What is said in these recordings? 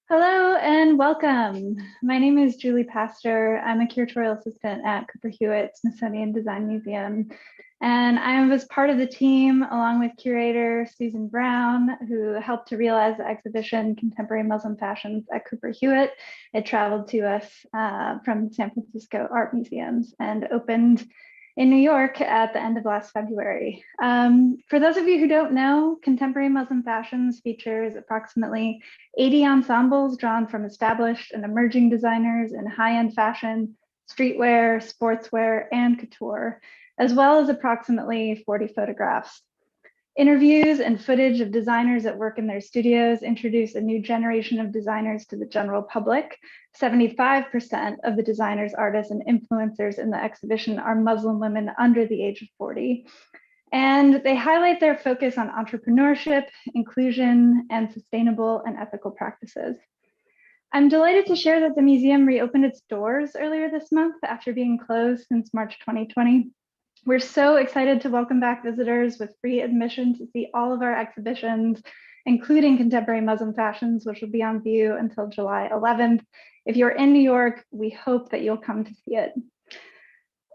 Hello and welcome. My name is Julie Pastor. I'm a curatorial assistant at Cooper Hewitt Smithsonian Design Museum. And I was part of the team along with curator Susan Brown, who helped to realize the exhibition Contemporary Muslim Fashions at Cooper Hewitt. It traveled to us from San Francisco Art Museums and opened in New York at the end of last February. For those of you who don't know, Contemporary Muslim Fashions features approximately 80 ensembles drawn from established and emerging designers in high-end fashion, streetwear, sportswear, and couture, as well as approximately 40 photographs. Interviews and footage of designers at work in their studios introduce a new generation of designers to the general public. 75% of the designers, artists, and influencers in the exhibition are Muslim women under the age of 40. And they highlight their focus on entrepreneurship, inclusion, and sustainable and ethical practices. I'm delighted to share that the museum reopened its doors earlier this month after being closed since March 2020. We're so excited to welcome back visitors with free admission to see all of our exhibitions, including Contemporary Muslim Fashions, which will be on view until July 11th. If you're in New York, we hope that you'll come to see it.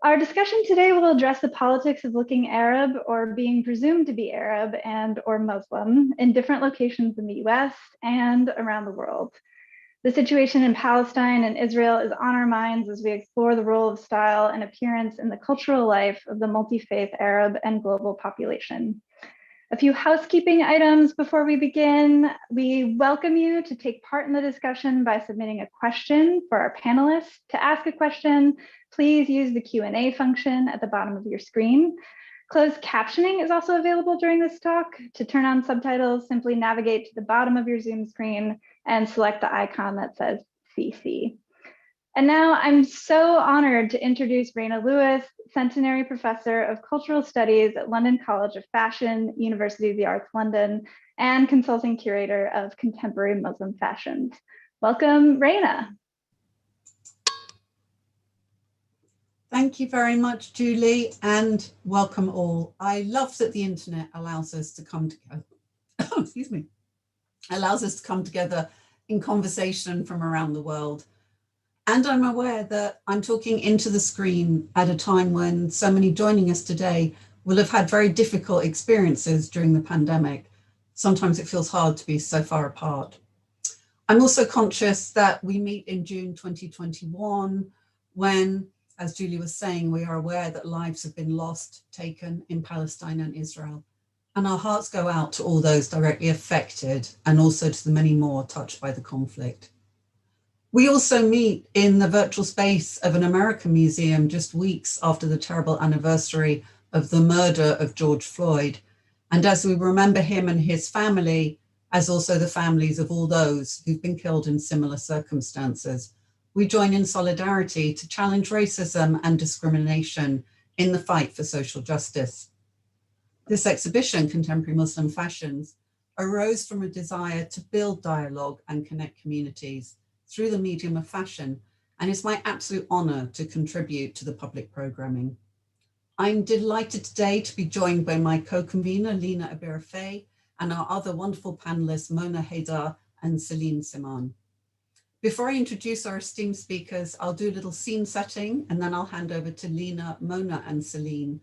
Our discussion today will address the politics of looking Arab or being presumed to be Arab and or Muslim in different locations in the US and around the world. The situation in Palestine and Israel is on our minds as we explore the role of style and appearance in the cultural life of the multi-faith Arab and global population. A few housekeeping items before we begin. We welcome you to take part in the discussion by submitting a question for our panelists. To ask a question, please use the Q&A function at the bottom of your screen. Closed captioning is also available during this talk. To turn on subtitles, simply navigate to the bottom of your Zoom screen and select the icon that says CC. And now I'm so honored to introduce Rayna Lewis, Centenary Professor of Cultural Studies at London College of Fashion, University of the Arts London, and Consulting Curator of Contemporary Muslim Fashions. Welcome, Rayna. Thank you very much, Julie, and welcome all. I love that the internet allows us to come together, excuse me, allows us to come together in conversation from around the world. And I'm aware that I'm talking into the screen at a time when so many joining us today will have had very difficult experiences during the pandemic. Sometimes it feels hard to be so far apart. I'm also conscious that we meet in June 2021 when, as Julie was saying, we are aware that lives have been lost, taken in Palestine and Israel. And our hearts go out to all those directly affected and also to the many more touched by the conflict. We also meet in the virtual space of an American museum just weeks after the terrible anniversary of the murder of George Floyd. And as we remember him and his family, as also the families of all those who've been killed in similar circumstances, we join in solidarity to challenge racism and discrimination in the fight for social justice. This exhibition, Contemporary Muslim Fashions, arose from a desire to build dialogue and connect communities through the medium of fashion, and it's my absolute honor to contribute to the public programming. I'm delighted today to be joined by my co-convener, Lina Abirafei, and our other wonderful panelists, Mona Haydar and Celine Siman. Before I introduce our esteemed speakers, I'll do a little scene setting, and then I'll hand over to Lina, Mona, and Celine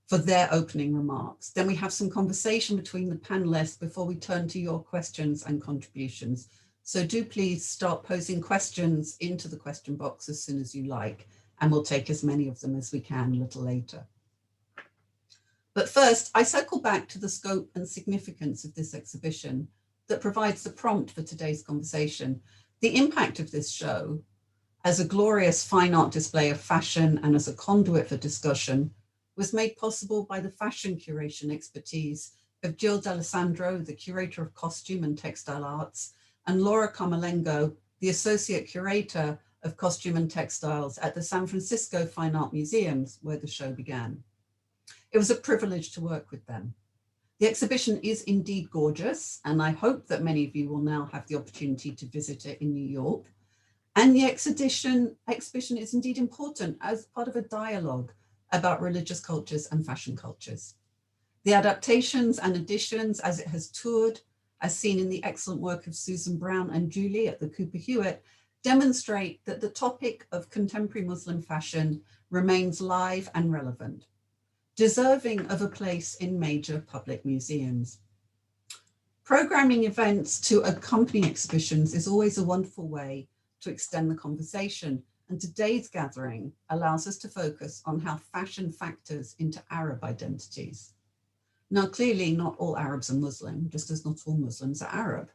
for their opening remarks. Then we have some conversation between the panelists before we turn to your questions and contributions. So do please start posing questions into the question box as soon as you like, and we'll take as many of them as we can a little later. But first, I circle back to the scope and significance of this exhibition that provides the prompt for today's conversation. The impact of this show as a glorious fine art display of fashion and as a conduit for discussion was made possible by the fashion curation expertise of Jill D'Alessandro, the curator of costume and textile arts, and Laura Carmelengo, the associate curator of costume and textiles at the San Francisco Fine Art Museums, where the show began. It was a privilege to work with them. The exhibition is indeed gorgeous, and I hope that many of you will now have the opportunity to visit it in New York. And the exhibition is indeed important as part of a dialogue about religious cultures and fashion cultures. The adaptations and additions as it has toured, as seen in the excellent work of Susan Brown and Julie at the Cooper Hewitt, demonstrate that the topic of contemporary Muslim fashion remains live and relevant, deserving of a place in major public museums. Programming events to accompany exhibitions is always a wonderful way to extend the conversation, and today's gathering allows us to focus on how fashion factors into Arab identities. Now, clearly not all Arabs are Muslim, just as not all Muslims are Arab.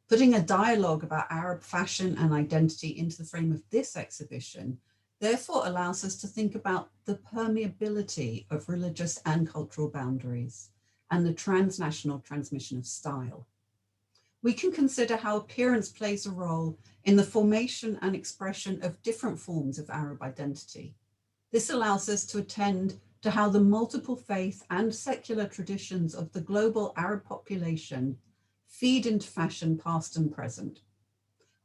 Putting a dialogue about Arab fashion and identity into the frame of this exhibition therefore allows us to think about the permeability of religious and cultural boundaries and the transnational transmission of style. We can consider how appearance plays a role in the formation and expression of different forms of Arab identity. This allows us to attend to how the multiple faith and secular traditions of the global Arab population feed into fashion past and present.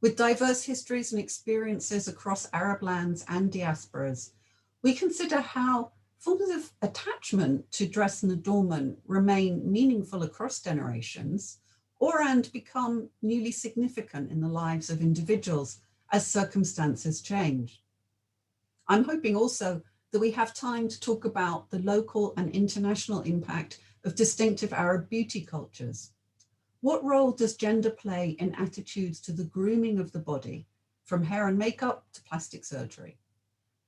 With diverse histories and experiences across Arab lands and diasporas, we consider how forms of attachment to dress and adornment remain meaningful across generations and become newly significant in the lives of individuals as circumstances change. I'm hoping also that we have time to talk about the local and international impact of distinctive Arab beauty cultures. What role does gender play in attitudes to the grooming of the body, from hair and makeup to plastic surgery?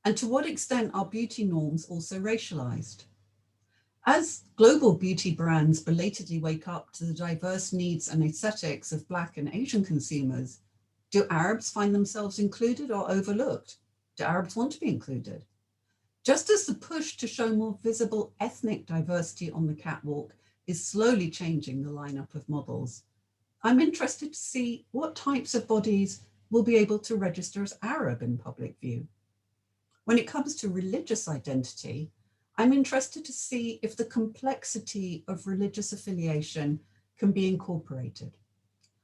And to what extent are beauty norms also racialized? As global beauty brands belatedly wake up to the diverse needs and aesthetics of Black and Asian consumers, do Arabs find themselves included or overlooked? Do Arabs want to be included? Just as the push to show more visible ethnic diversity on the catwalk is slowly changing the lineup of models, I'm interested to see what types of bodies will be able to register as Arab in public view. When it comes to religious identity, I'm interested to see if the complexity of religious affiliation can be incorporated.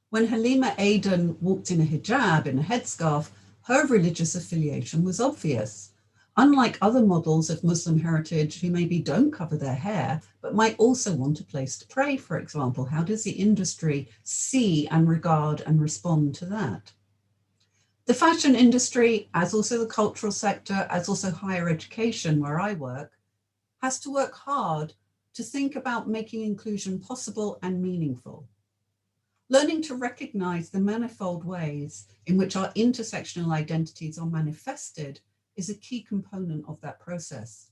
When Halima Aden walked in a hijab, in a headscarf, her religious affiliation was obvious. Unlike other models of Muslim heritage who maybe don't cover their hair, but might also want a place to pray, for example, how does the industry see and regard and respond to that? The fashion industry, as also the cultural sector, as also higher education where I work, has to work hard to think about making inclusion possible and meaningful. Learning to recognize the manifold ways in which our intersectional identities are manifested is a key component of that process.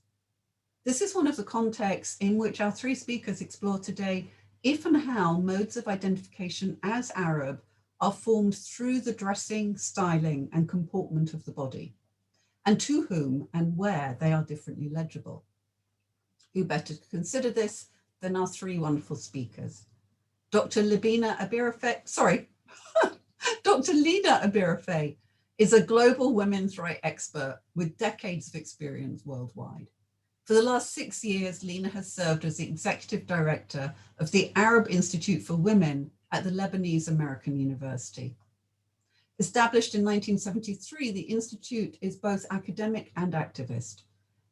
This is one of the contexts in which our three speakers explore today if and how modes of identification as Arab are formed through the dressing, styling, and comportment of the body, and to whom and where they are differently legible. Who better to consider this than our three wonderful speakers? Dr. Lina Abirafeh is a global women's rights expert with decades of experience worldwide. For the last 6 years, Lina has served as the executive director of the Arab Institute for Women at the Lebanese American University. Established in 1973, the Institute is both academic and activist.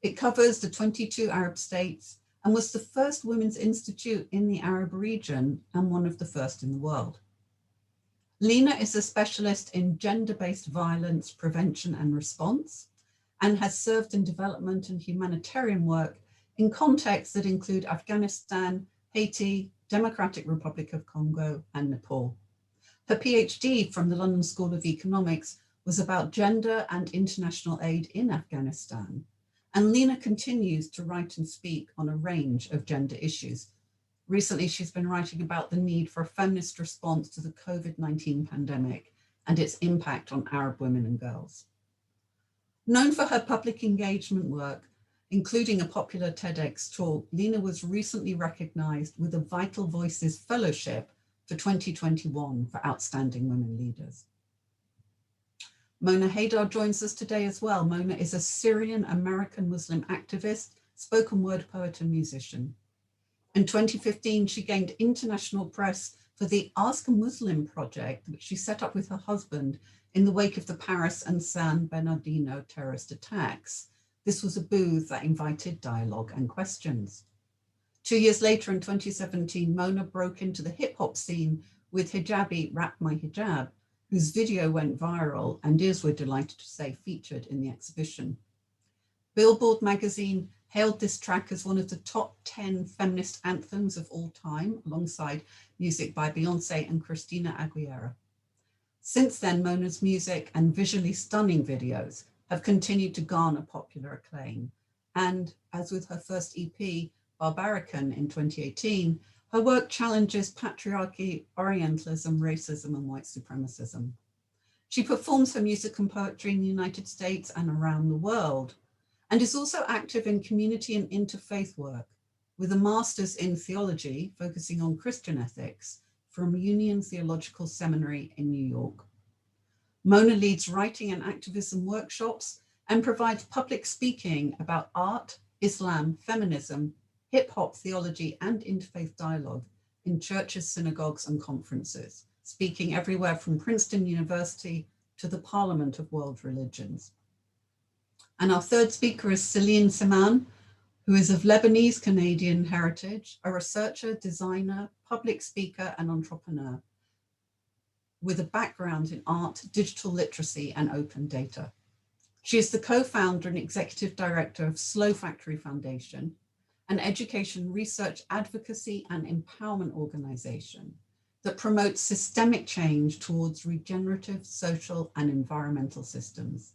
It covers the 22 Arab states and was the first women's institute in the Arab region and one of the first in the world. Lina is a specialist in gender-based violence prevention and response and has served in development and humanitarian work in contexts that include Afghanistan, Haiti, Democratic Republic of Congo, and Nepal. Her PhD from the London School of Economics was about gender and international aid in Afghanistan. And Lina continues to write and speak on a range of gender issues. Recently, she's been writing about the need for a feminist response to the COVID-19 pandemic and its impact on Arab women and girls. Known for her public engagement work, including a popular TEDx talk, Lina was recently recognized with a Vital Voices Fellowship for 2021 for outstanding women leaders. Mona Haydar joins us today as well. Mona is a Syrian American Muslim activist, spoken word poet and musician. In 2015, she gained international press for the Ask a Muslim project, which she set up with her husband in the wake of the Paris and San Bernardino terrorist attacks. This was a booth that invited dialogue and questions. 2 years later, in 2017, Mona broke into the hip hop scene with Hijabi Wrap My Hijab, whose video went viral and is, we're delighted to say, featured in the exhibition. Billboard magazine hailed this track as one of the top 10 feminist anthems of all time, alongside music by Beyonce and Christina Aguilera. Since then, Mona's music and visually stunning videos have continued to garner popular acclaim. And as with her first EP, Barbarican in 2018, her work challenges patriarchy, Orientalism, racism, and white supremacism. She performs her music and poetry in the United States and around the world, and is also active in community and interfaith work, with a master's in theology focusing on Christian ethics from Union Theological Seminary in New York. Mona leads writing and activism workshops and provides public speaking about art, Islam, feminism, hip-hop theology, and interfaith dialogue in churches, synagogues, and conferences, speaking everywhere from Princeton University to the Parliament of World Religions. And our third speaker is Celine Siman, who is of Lebanese Canadian heritage, a researcher, designer, public speaker, and entrepreneur with a background in art, digital literacy, and open data. She is the co-founder and executive director of Slow Factory Foundation, an education, research, advocacy, and empowerment organization that promotes systemic change towards regenerative, social, and environmental systems.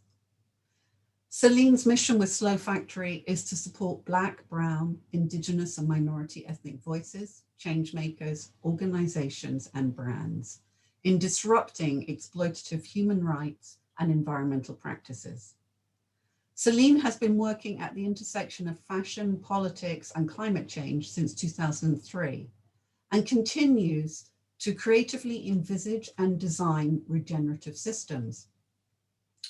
Celine's mission with Slow Factory is to support Black, Brown, Indigenous, and minority ethnic voices, change makers, organizations, and brands in disrupting exploitative human rights and environmental practices. Celine has been working at the intersection of fashion, politics, and climate change since 2003, and continues to creatively envisage and design regenerative systems.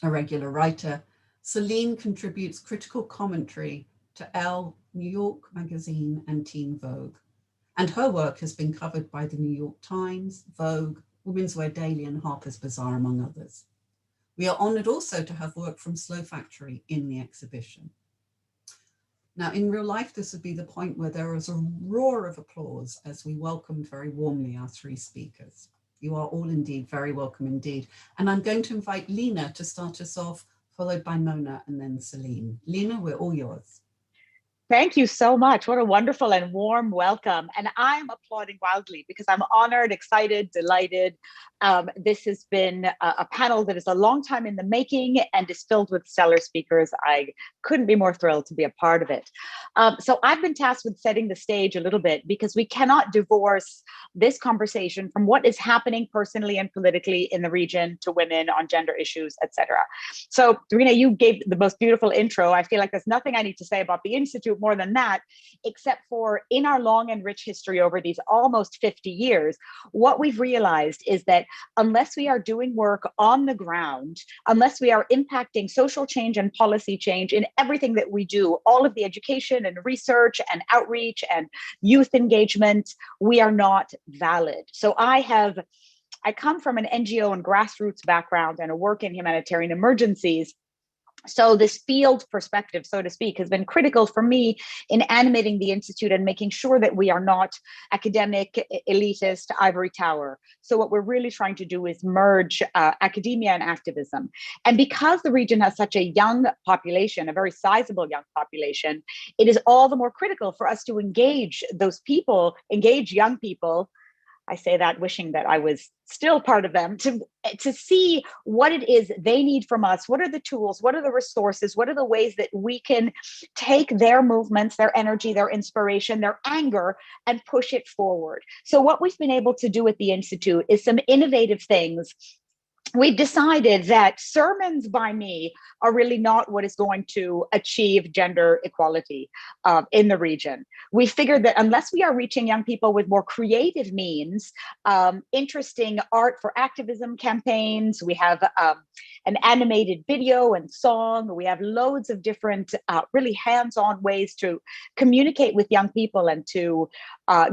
A regular writer, Celine contributes critical commentary to Elle, New York Magazine, and Teen Vogue. And her work has been covered by the New York Times, Vogue, Women's Wear Daily, and Harper's Bazaar, among others. We are honored also to have work from Slow Factory in the exhibition. Now, in real life, this would be the point where there was a roar of applause as we welcomed very warmly our three speakers. You are all indeed very welcome indeed. And I'm going to invite Lena to start us off, followed by Mona and then Celine. Lena, we're all yours. Thank you so much. What a wonderful and warm welcome. And I'm applauding wildly because I'm honored, excited, delighted. This has been a panel that is a long time in the making and is filled with stellar speakers. I couldn't be more thrilled to be a part of it. So I've been tasked with setting the stage a little bit because we cannot divorce this conversation from what is happening personally and politically in the region to women on gender issues, etc. So Rayna, you gave the most beautiful intro. I feel like there's nothing I need to say about the Institute more than that, except for in our long and rich history over these almost 50 years, what we've realized is that unless we are doing work on the ground, unless we are impacting social change and policy change in everything that we do, all of the education and research and outreach and youth engagement, we are not valid. So I come from an NGO and grassroots background and a work in humanitarian emergencies. So this field perspective, so to speak, has been critical for me in animating the Institute and making sure that we are not academic, elitist, ivory tower. So what we're really trying to do is merge academia and activism. And because the region has such a young population, a very sizable young population, it is all the more critical for us to engage those people, engage young people. I say that wishing that I was still part of them, to see what it is they need from us. What are the tools? What are the resources? What are the ways that we can take their movements, their energy, their inspiration, their anger, and push it forward? So what we've been able to do at the Institute is some innovative things. We've decided that sermons by me are really not what is going to achieve gender equality in the region. We figured that unless we are reaching young people with more creative means, interesting art for activism campaigns, we have an animated video and song, we have loads of different really hands-on ways to communicate with young people and to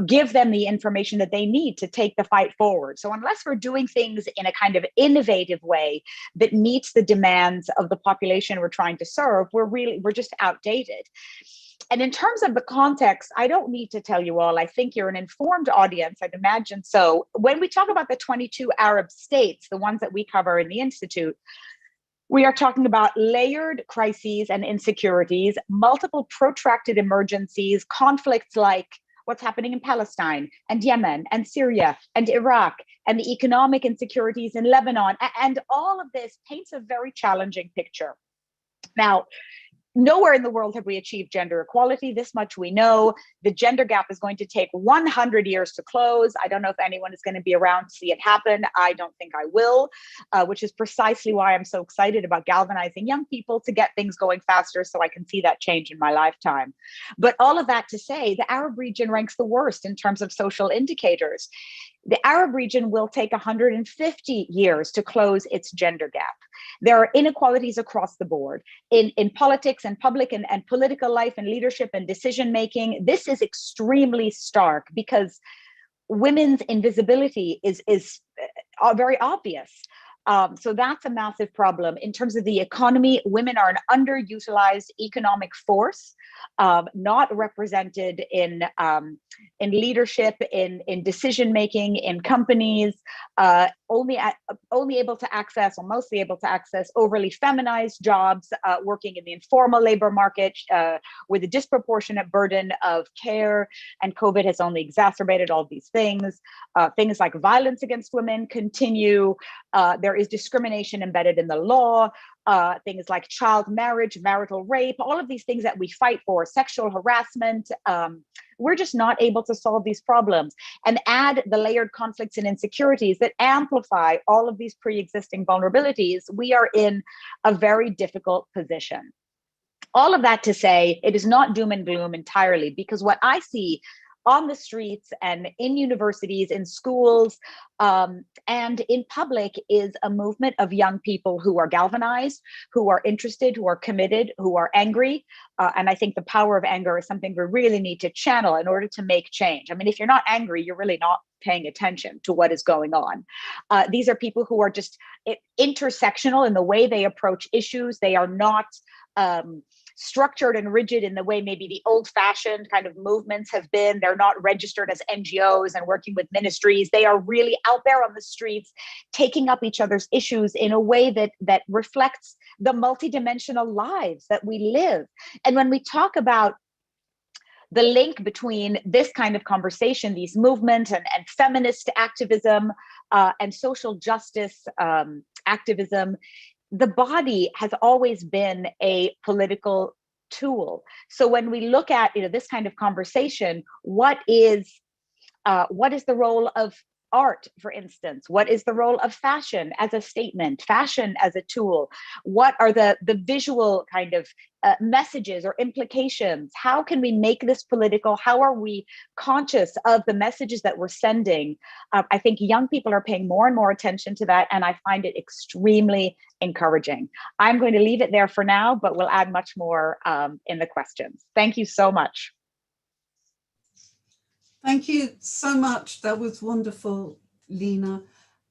give them the information that they need to take the fight forward. So unless we're doing things in a kind of innovative way that meets the demands of the population we're trying to serve, we're just outdated. And in terms of the context, I don't need to tell you all, I think you're an informed audience, I'd imagine so. When we talk about the 22 Arab states, the ones that we cover in the Institute, we are talking about layered crises and insecurities, multiple protracted emergencies, conflicts like what's happening in Palestine and Yemen and Syria and Iraq, and the economic insecurities in Lebanon. And all of this paints a very challenging picture. Now, nowhere in the world have we achieved gender equality. This much we know. The gender gap is going to take 100 years to close. I don't know if anyone is going to be around to see it happen. I don't think I will, which is precisely why I'm so excited about galvanizing young people to get things going faster so I can see that change in my lifetime. But all of that to say, the Arab region ranks the worst in terms of social indicators. The Arab region will take 150 years to close its gender gap. There are inequalities across the board in politics and public and political life and leadership and decision making. This is extremely stark because women's invisibility is very obvious. So that's a massive problem. In terms of the economy, women are an underutilized economic force, not represented in leadership, in decision making, in companies, only able to access, or mostly able to access, overly feminized jobs, working in the informal labor market with a disproportionate burden of care. And COVID has only exacerbated all these things. Things like violence against women continue. There is discrimination embedded in the law, things like child marriage, marital rape, all of these things that we fight for, sexual harassment. We're just not able to solve these problems. And add the layered conflicts and insecurities that amplify all of these pre-existing vulnerabilities, we are in a very difficult position. All of that to say, it is not doom and gloom entirely, because what I see on the streets and in universities, in schools, and in public is a movement of young people who are galvanized, who are interested, who are committed, who are angry. And I think the power of anger is something we really need to channel in order to make change. I mean, if you're not angry, you're really not paying attention to what is going on. These are people who are just intersectional in the way they approach issues. They are not structured and rigid in the way maybe the old-fashioned kind of movements have been. They're not registered as NGOs and working with ministries. They are really out there on the streets, taking up each other's issues in a way that reflects the multidimensional lives that we live. And when we talk about the link between this kind of conversation, these movements and feminist activism and social justice activism, the body has always been a political tool. So when we look at this kind of conversation, what is the role of art, for instance? What is the role of fashion as a statement, fashion as a tool? What are the visual kind of messages or implications? How can we make this political? How are we conscious of the messages that we're sending? I think young people are paying more and more attention to that, and I find it extremely encouraging. I'm going to leave it there for now, but we'll add much more in the questions. Thank you so much. Thank you so much. That was wonderful, Lena.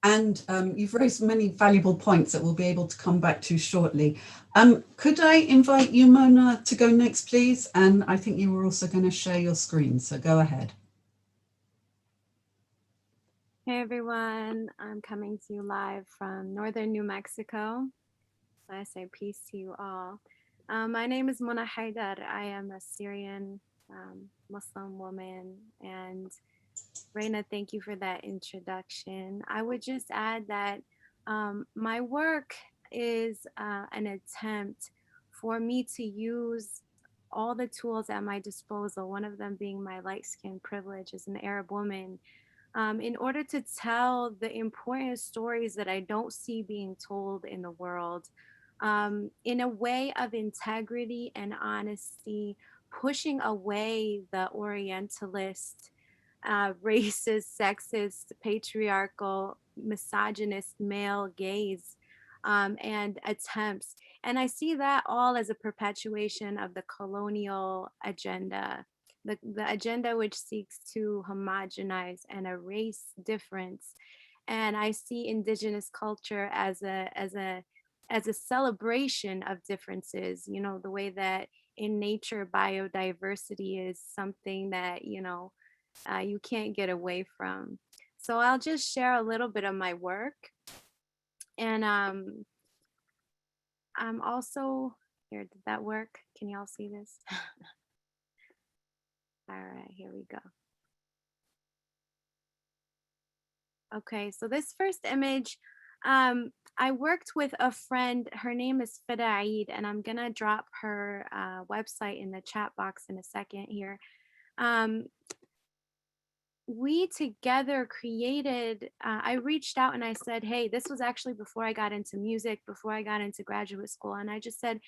And you've raised many valuable points that we'll be able to come back to shortly. Could I invite you, Mona, to go next, please? And I think you were also going to share your screen, so go ahead. Hey, everyone. I'm coming to you live from northern New Mexico. So I say peace to you all. My name is Mona Haydar. I am a Syrian Muslim woman, and Rayna, thank you for that introduction. I would just add that my work is an attempt for me to use all the tools at my disposal, one of them being my light skin privilege as an Arab woman, in order to tell the important stories that I don't see being told in the world, in a way of integrity and honesty, pushing away the Orientalist, racist, sexist, patriarchal, misogynist male gaze and attempts. And I see that all as a perpetuation of the colonial agenda, the agenda which seeks to homogenize and erase difference. And I see indigenous culture as a celebration of differences, the way that in nature, biodiversity is something that, you can't get away from. So I'll just share a little bit of my work. And I'm also here. Did that work? Can y'all see this? All right, here we go. Okay, so this first image, I worked with a friend. Her name is Fida Eid, and I'm gonna drop her website in the chat box in a second here. We together created, I reached out and I said, hey, this was actually before I got into music, before I got into graduate school. And I just said,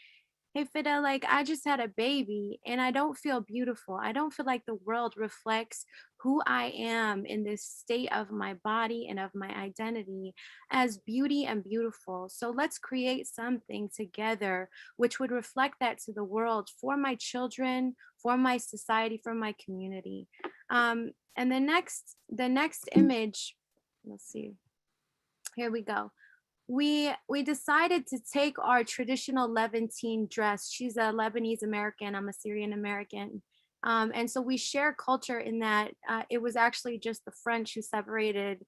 hey, Fidel, like I just had a baby and I don't feel beautiful. I don't feel like the world reflects who I am in this state of my body and of my identity as beauty and beautiful. So let's create something together which would reflect that to the world for my children, for my society, for my community. And the next image, let's see, here we go. We decided to take our traditional Levantine dress. She's a Lebanese American, I'm a Syrian American. And so we share culture in that it was actually just the French who separated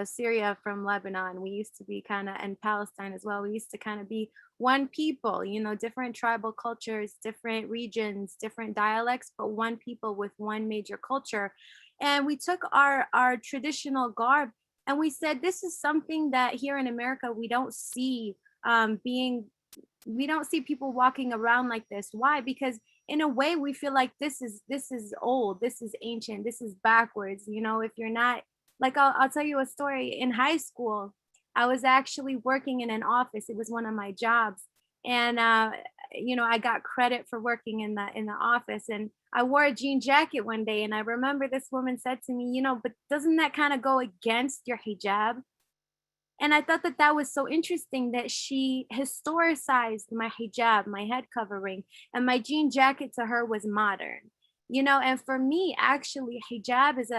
Syria from Lebanon. We used to be kind of, and Palestine as well, we used to kind of be one people, different tribal cultures, different regions, different dialects, but one people with one major culture. And we took our traditional garb and we said, this is something that here in America, we don't see we don't see people walking around like this. Why? Because in a way we feel like this is old, this is ancient, this is backwards. If you're not, like, I'll tell you a story. In high school, I was actually working in an office. It was one of my jobs. And, I got credit for working in the office, and I wore a jean jacket one day. And I remember this woman said to me, but doesn't that kind of go against your hijab? And I thought that was so interesting that she historicized my hijab, my head covering, and my jean jacket to her was modern, and for me, actually, hijab is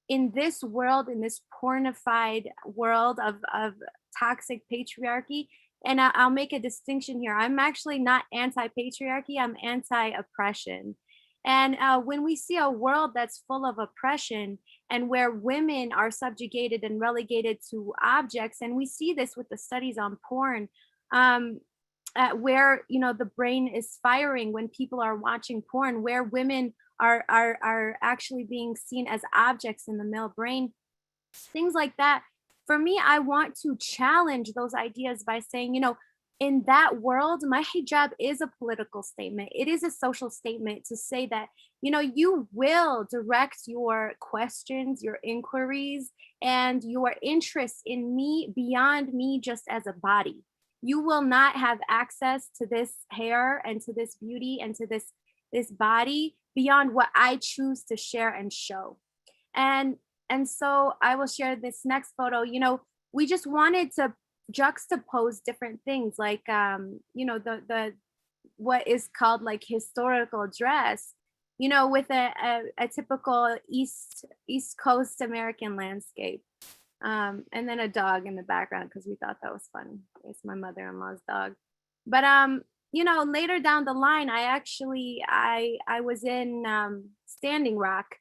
in this world, in this pornified world of toxic patriarchy. And I'll make a distinction here. I'm actually not anti-patriarchy, I'm anti-oppression. And when we see a world that's full of oppression and where women are subjugated and relegated to objects, and we see this with the studies on porn, where the brain is firing when people are watching porn, where women are actually being seen as objects in the male brain, things like that. For me, I want to challenge those ideas by saying, in that world, my hijab is a political statement. It is a social statement to say that, you will direct your questions, your inquiries, and your interest in me beyond me just as a body. You will not have access to this hair and to this beauty and to this body beyond what I choose to share and show. And so I will share this next photo. We just wanted to juxtapose different things, like the what is called like historical dress, with a typical East Coast American landscape, and then a dog in the background because we thought that was funny. It's my mother-in-law's dog. But later down the line, I was in Standing Rock.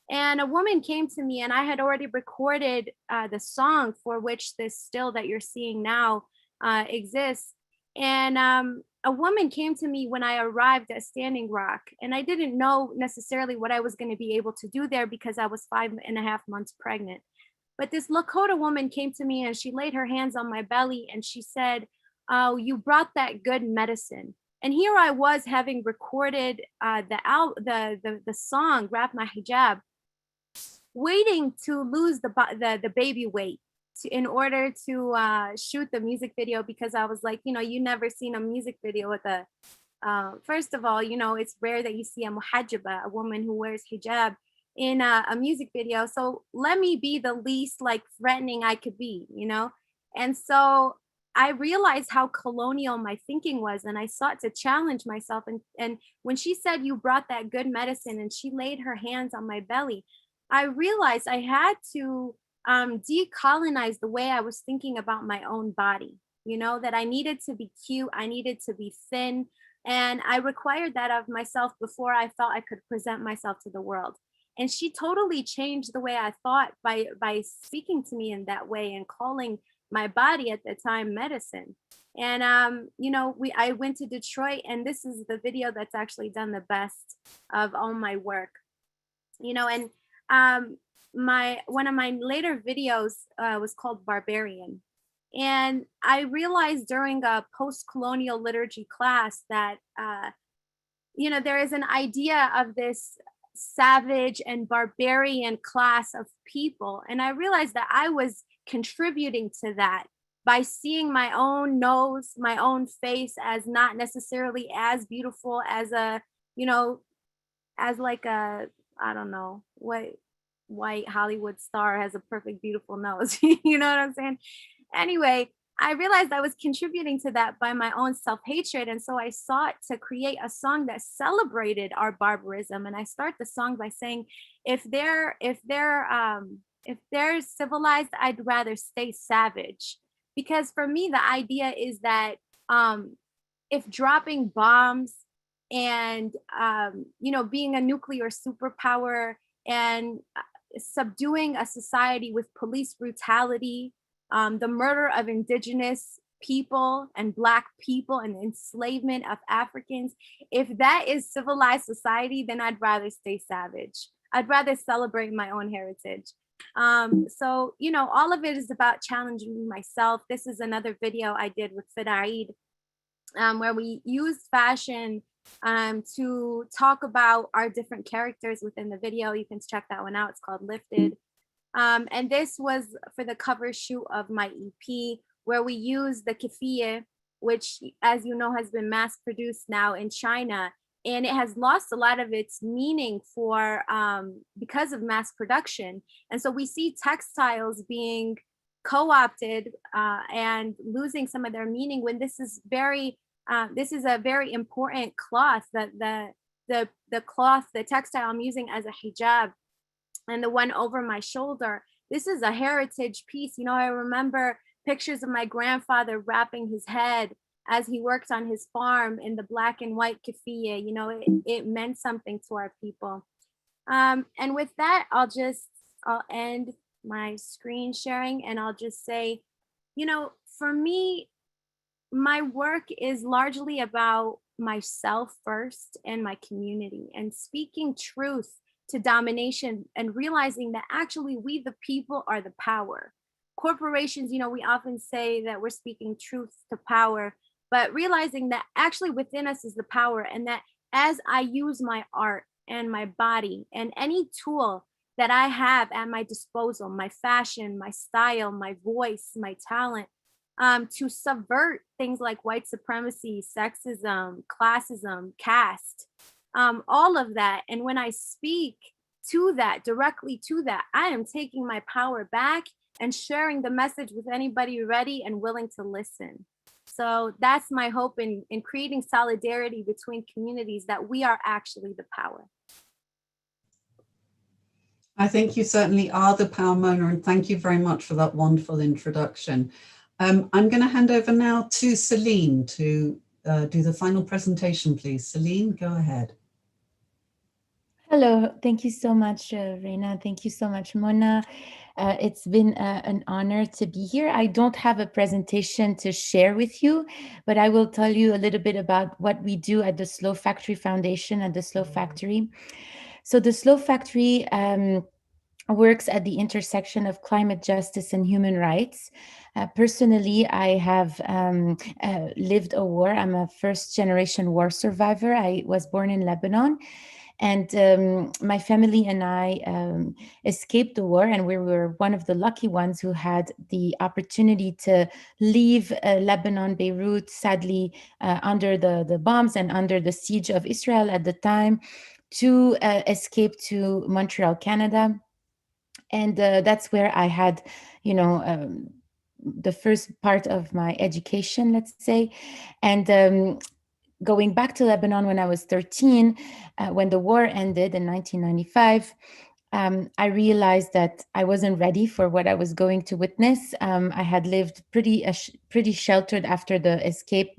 And a woman came to me, and I had already recorded the song for which this still that you're seeing now exists. And a woman came to me when I arrived at Standing Rock, and I didn't know necessarily what I was going to be able to do there because I was 5.5 months pregnant. But this Lakota woman came to me, and she laid her hands on my belly, and she said, "Oh, you brought that good medicine." And here I was, having recorded the song "Wrap My Hijab," waiting to lose the baby weight in order to shoot the music video, because I was like, you never seen a music video with first of all, it's rare that you see a muhajjaba, a woman who wears hijab, in a music video. So let me be the least like threatening I could be, And so I realized how colonial my thinking was, and I sought to challenge myself. And when she said, "You brought that good medicine," and she laid her hands on my belly, I realized I had to decolonize the way I was thinking about my own body, that I needed to be cute, I needed to be thin, And I required that of myself before I felt I could present myself to the world. And she totally changed the way I thought by speaking to me in that way and calling my body at the time medicine. And you know, I went to Detroit, and this is the video that's actually done the best of all my work. You know, and my one of my later videos was called Barbarian. And I realized during a post-colonial liturgy class that you know, there is an idea of this savage and barbarian class of people. And I realized that I was contributing to that by seeing my own nose, my own face as not necessarily as beautiful as a, you know, as like a, I don't know, what white Hollywood star has a perfect, beautiful nose. You know what I'm saying? Anyway, I realized I was contributing to that by my own self-hatred. And so I sought to create a song that celebrated our barbarism. And I start the song by saying, if they're civilized, I'd rather stay savage. Because for me, the idea is that if dropping bombs and you know, being a nuclear superpower and subduing a society with police brutality, the murder of indigenous people and Black people and enslavement of Africans, if that is civilized society, then I'd rather stay savage. I'd rather celebrate my own heritage. So, you know, all of it is about challenging myself. This is another video I did with Fidaid, where we use fashion to talk about our different characters within the video. You can check that one out. It's called Lifted. And this was for the cover shoot of my EP, where we use the keffiyeh, which, as you know, has been mass produced now in China. And it has lost a lot of its meaning for because of mass production. And so we see textiles being co-opted and losing some of their meaning, when this is a very important cloth, that the cloth, the textile I'm using as a hijab, and the one over my shoulder. This is a heritage piece. You know, I remember pictures of my grandfather wrapping his head as he worked on his farm in the black and white keffiyeh. You know, it meant something to our people. And with that, I'll end my screen sharing, and I'll just say, you know, for me, my work is largely about myself first and my community, and speaking truth to domination, and realizing that actually we the people are the power. Corporations, you know, we often say that we're speaking truth to power, but realizing that actually within us is the power, and that as I use my art and my body and any tool that I have at my disposal, my fashion, my style, my voice, my talent, to subvert things like white supremacy, sexism, classism, caste, all of that. And when I speak to that, directly to that, I am taking my power back and sharing the message with anybody ready and willing to listen. So that's my hope in creating solidarity between communities, that we are actually the power. I think you certainly are the power, Mona, and thank you very much for that wonderful introduction. I'm going to hand over now to Celine to do the final presentation, please. Celine, go ahead. Hello, thank you so much, Rayna. Thank you so much, Mona. It's been an honor to be here. I don't have a presentation to share with you, but I will tell you a little bit about what we do at the Slow Factory Foundation, at the Slow Factory. So the Slow Factory works at the intersection of climate justice and human rights. Personally, I have lived a war. I'm a first-generation war survivor. I was born in Lebanon. And my family and I escaped the war, and we were one of the lucky ones who had the opportunity to leave Lebanon, Beirut, sadly, under the bombs and under the siege of Israel at the time, to escape to Montreal, Canada. And that's where I had, you know, the first part of my education, let's say. And going back to Lebanon when I was 13, when the war ended in 1995, I realized that I wasn't ready for what I was going to witness. I had lived pretty sheltered after the escape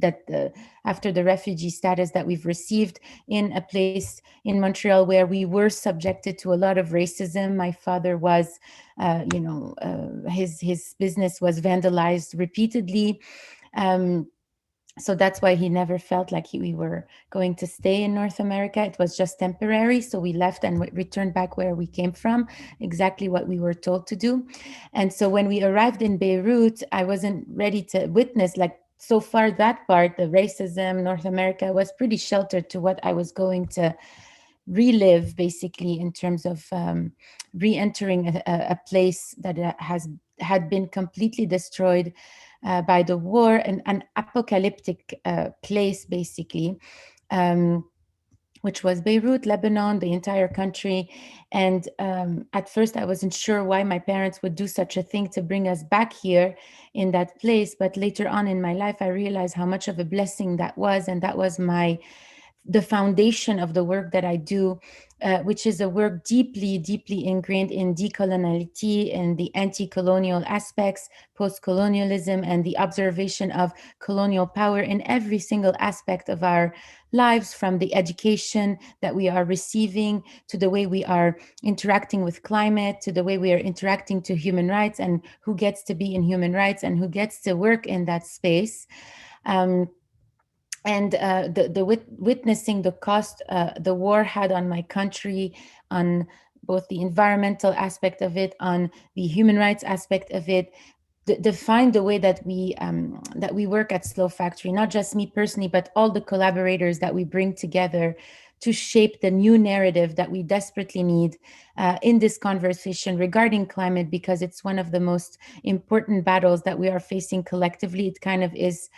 after the refugee status that we've received in a place in Montreal where we were subjected to a lot of racism. My father was, his business was vandalized repeatedly. So that's why he never felt like we were going to stay in North America. It was just temporary. So we left and returned back where we came from, exactly what we were told to do. And so when we arrived in Beirut, I wasn't ready to witness, like, so far that part, the racism, North America was pretty sheltered to what I was going to relive, basically, in terms of re-entering a place that had been completely destroyed by the war, and an apocalyptic place, basically, which was Beirut, Lebanon, the entire country. And at first, I wasn't sure why my parents would do such a thing to bring us back here in that place. But later on in my life, I realized how much of a blessing that was. And that was the foundation of the work that I do, which is a work deeply, deeply ingrained in decoloniality and the anti-colonial aspects, post-colonialism, and the observation of colonial power in every single aspect of our lives, from the education that we are receiving, to the way we are interacting with climate, to the way we are interacting to human rights, and who gets to be in human rights and who gets to work in that space. And witnessing the cost the war had on my country, on both the environmental aspect of it, on the human rights aspect of it, defined the way that we work at Slow Factory. Not just me personally, but all the collaborators that we bring together to shape the new narrative that we desperately need in this conversation regarding climate, because it's one of the most important battles that we are facing collectively. It kind of is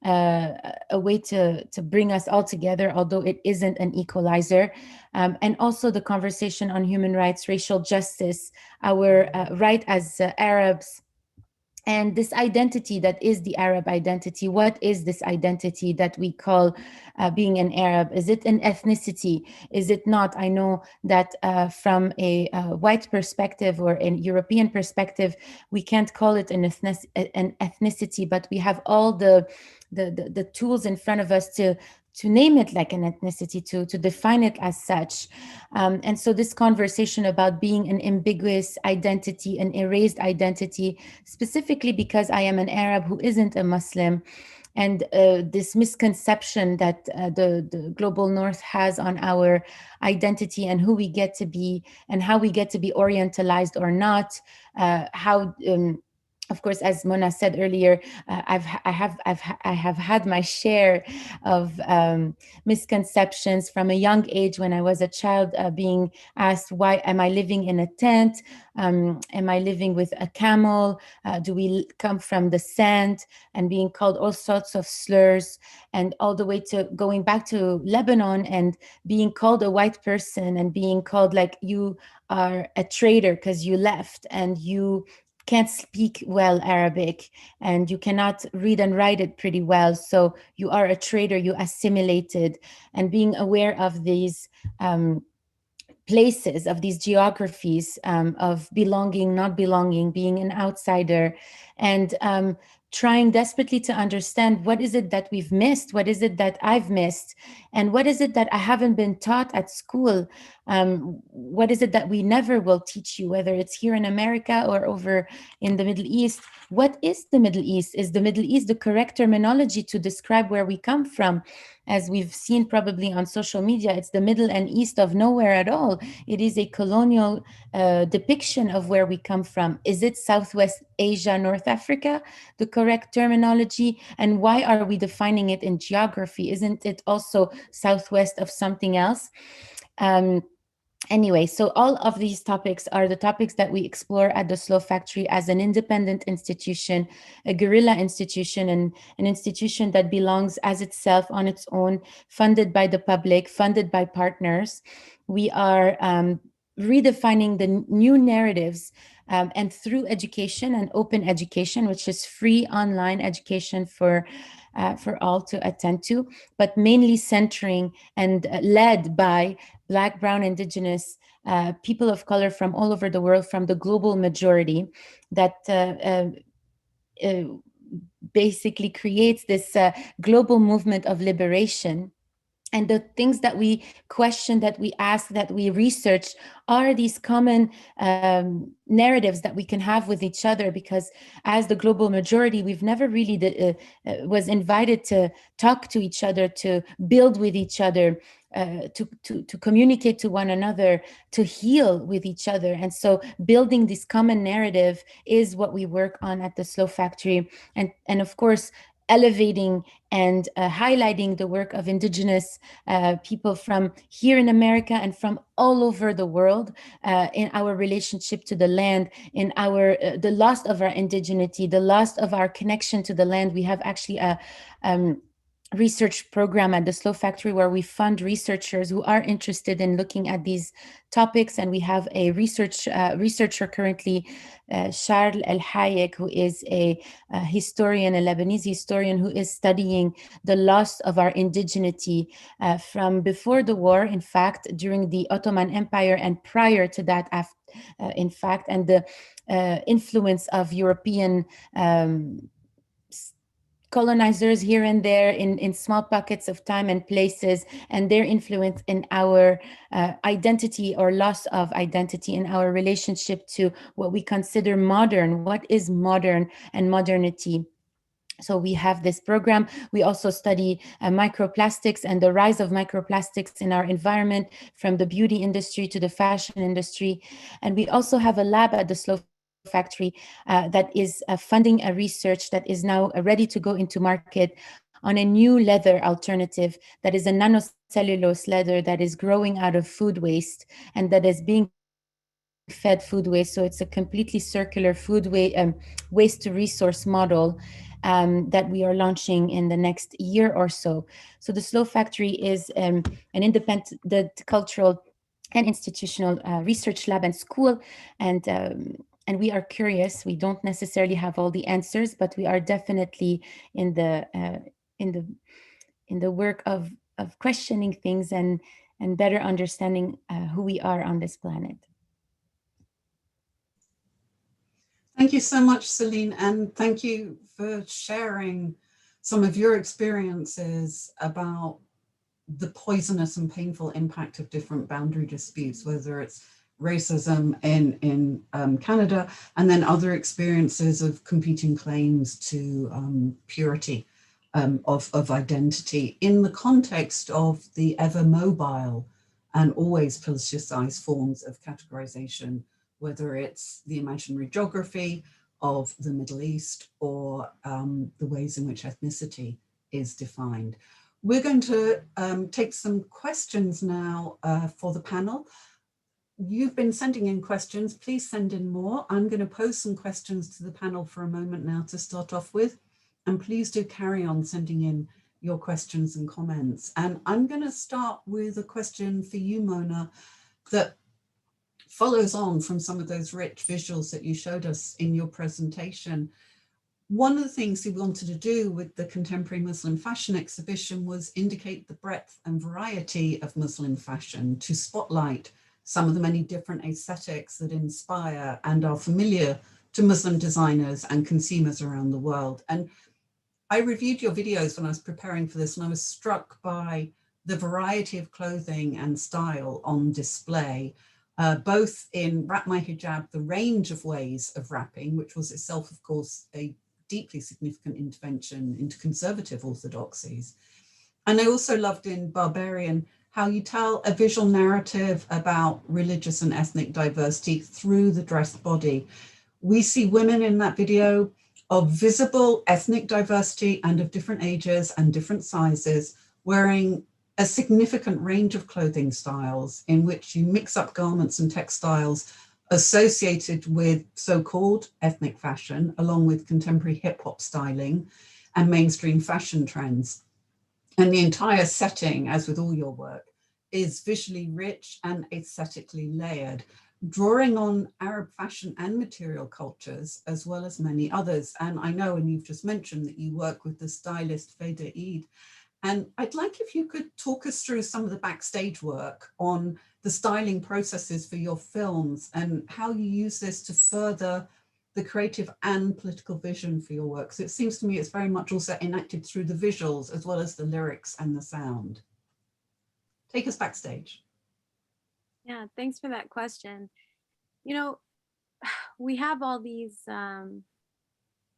a way to bring us all together, although it isn't an equalizer. And also the conversation on human rights, racial justice, our right as Arabs, and this identity that is the Arab identity. What is this identity that we call being an Arab? Is it an ethnicity? Is it not? I know that from a white perspective or an European perspective, we can't call it an ethnicity, but we have all the tools in front of us to name it like an ethnicity, to define it as such. And so this conversation about being an ambiguous identity, an erased identity, specifically because I am an Arab who isn't a Muslim, and this misconception that the global North has on our identity and who we get to be and how we get to be orientalized or not, of course, as Mona said earlier, I have had my share of misconceptions from a young age. When I was a child, being asked, why am I living in a tent? Am I living with a camel? Do we come from the sand? And being called all sorts of slurs, and all the way to going back to Lebanon and being called a white person and being called like you are a traitor because you left and you can't speak well Arabic and you cannot read and write it pretty well. So you are a traitor, you assimilated. And being aware of these places, of these geographies, of belonging, not belonging, being an outsider, and trying desperately to understand what is it that we've missed, what is it that I've missed, and what is it that I haven't been taught at school, what is it that we never will teach you, whether it's here in America or over in the Middle East. What is the Middle East? Is the Middle East the correct terminology to describe where we come from? As we've seen probably on social media, it's the middle and east of nowhere at all. It is a colonial depiction of where we come from. Is it Southwest Asia, North Africa, the correct terminology? And why are we defining it in geography? Isn't it also southwest of something else? Anyway, so all of these topics are the topics that we explore at the Slow Factory as an independent institution, a guerrilla institution, and an institution that belongs as itself on its own, funded by the public, funded by partners. We are redefining the new narratives, and through education and open education, which is free online education for all to attend to, but mainly centering and led by Black, Brown, Indigenous people of color from all over the world, from the global majority, that basically creates this global movement of liberation. And the things that we question, that we ask, that we research are these common narratives that we can have with each other, because as the global majority, we've never really was invited to talk to each other, to build with each other, to communicate to one another, to heal with each other. And so building this common narrative is what we work on at the Slow Factory. And of course, elevating and highlighting the work of Indigenous people from here in America and from all over the world in our relationship to the land, in our the loss of our indigeneity, the loss of our connection to the land. We have actually a research program at the Slow Factory where we fund researchers who are interested in looking at these topics. And we have a researcher currently, Charles El Hayek, who is a historian, a Lebanese historian, who is studying the loss of our indigeneity from before the war, in fact, during the Ottoman Empire, and prior to that, in fact, and the influence of European colonizers here and there in small pockets of time and places, and their influence in our identity or loss of identity, in our relationship to what we consider modern. What is modern and modernity? So we have this program. We also study microplastics and the rise of microplastics in our environment, from the beauty industry to the fashion industry. And we also have a lab at the Slow Factory that is funding a research that is now ready to go into market on a new leather alternative that is a nanocellulose leather that is growing out of food waste and that is being fed food waste. So it's a completely circular food waste to resource model that we are launching in the next year or so. So the Slow Factory is an independent cultural and institutional research lab and school, and we are curious. We don't necessarily have all the answers, but we are definitely in the work of questioning things and better understanding who we are on this planet. Thank you so much, Celine, and thank you for sharing some of your experiences about the poisonous and painful impact of different boundary disputes, whether it's racism in Canada, and then other experiences of competing claims to purity of identity in the context of the ever mobile and always politicized forms of categorization, whether it's the imaginary geography of the Middle East or the ways in which ethnicity is defined. We're going to take some questions now for the panel. You've been sending in questions. Please send in more. I'm going to pose some questions to the panel for a moment now to start off with. And please do carry on sending in your questions and comments. And I'm going to start with a question for you, Mona, that follows on from some of those rich visuals that you showed us in your presentation. One of the things we wanted to do with the Contemporary Muslim Fashion exhibition was indicate the breadth and variety of Muslim fashion, to spotlight some of the many different aesthetics that inspire and are familiar to Muslim designers and consumers around the world. And I reviewed your videos when I was preparing for this, and I was struck by the variety of clothing and style on display, both in Wrap My Hijab, the range of ways of wrapping, which was itself, of course, a deeply significant intervention into conservative orthodoxies. And I also loved in Barbarian how you tell a visual narrative about religious and ethnic diversity through the dressed body. We see women in that video of visible ethnic diversity and of different ages and different sizes, wearing a significant range of clothing styles in which you mix up garments and textiles associated with so-called ethnic fashion, along with contemporary hip hop styling and mainstream fashion trends. And the entire setting, as with all your work, is visually rich and aesthetically layered, drawing on Arab fashion and material cultures, as well as many others. And I know, and you've just mentioned, that you work with the stylist Haydar. And I'd like if you could talk us through some of the backstage work on the styling processes for your films and how you use this to further the creative and political vision for your work. So it seems to me it's very much also enacted through the visuals as well as the lyrics and the sound. Take us backstage. Yeah, thanks for that question. You know, we have all these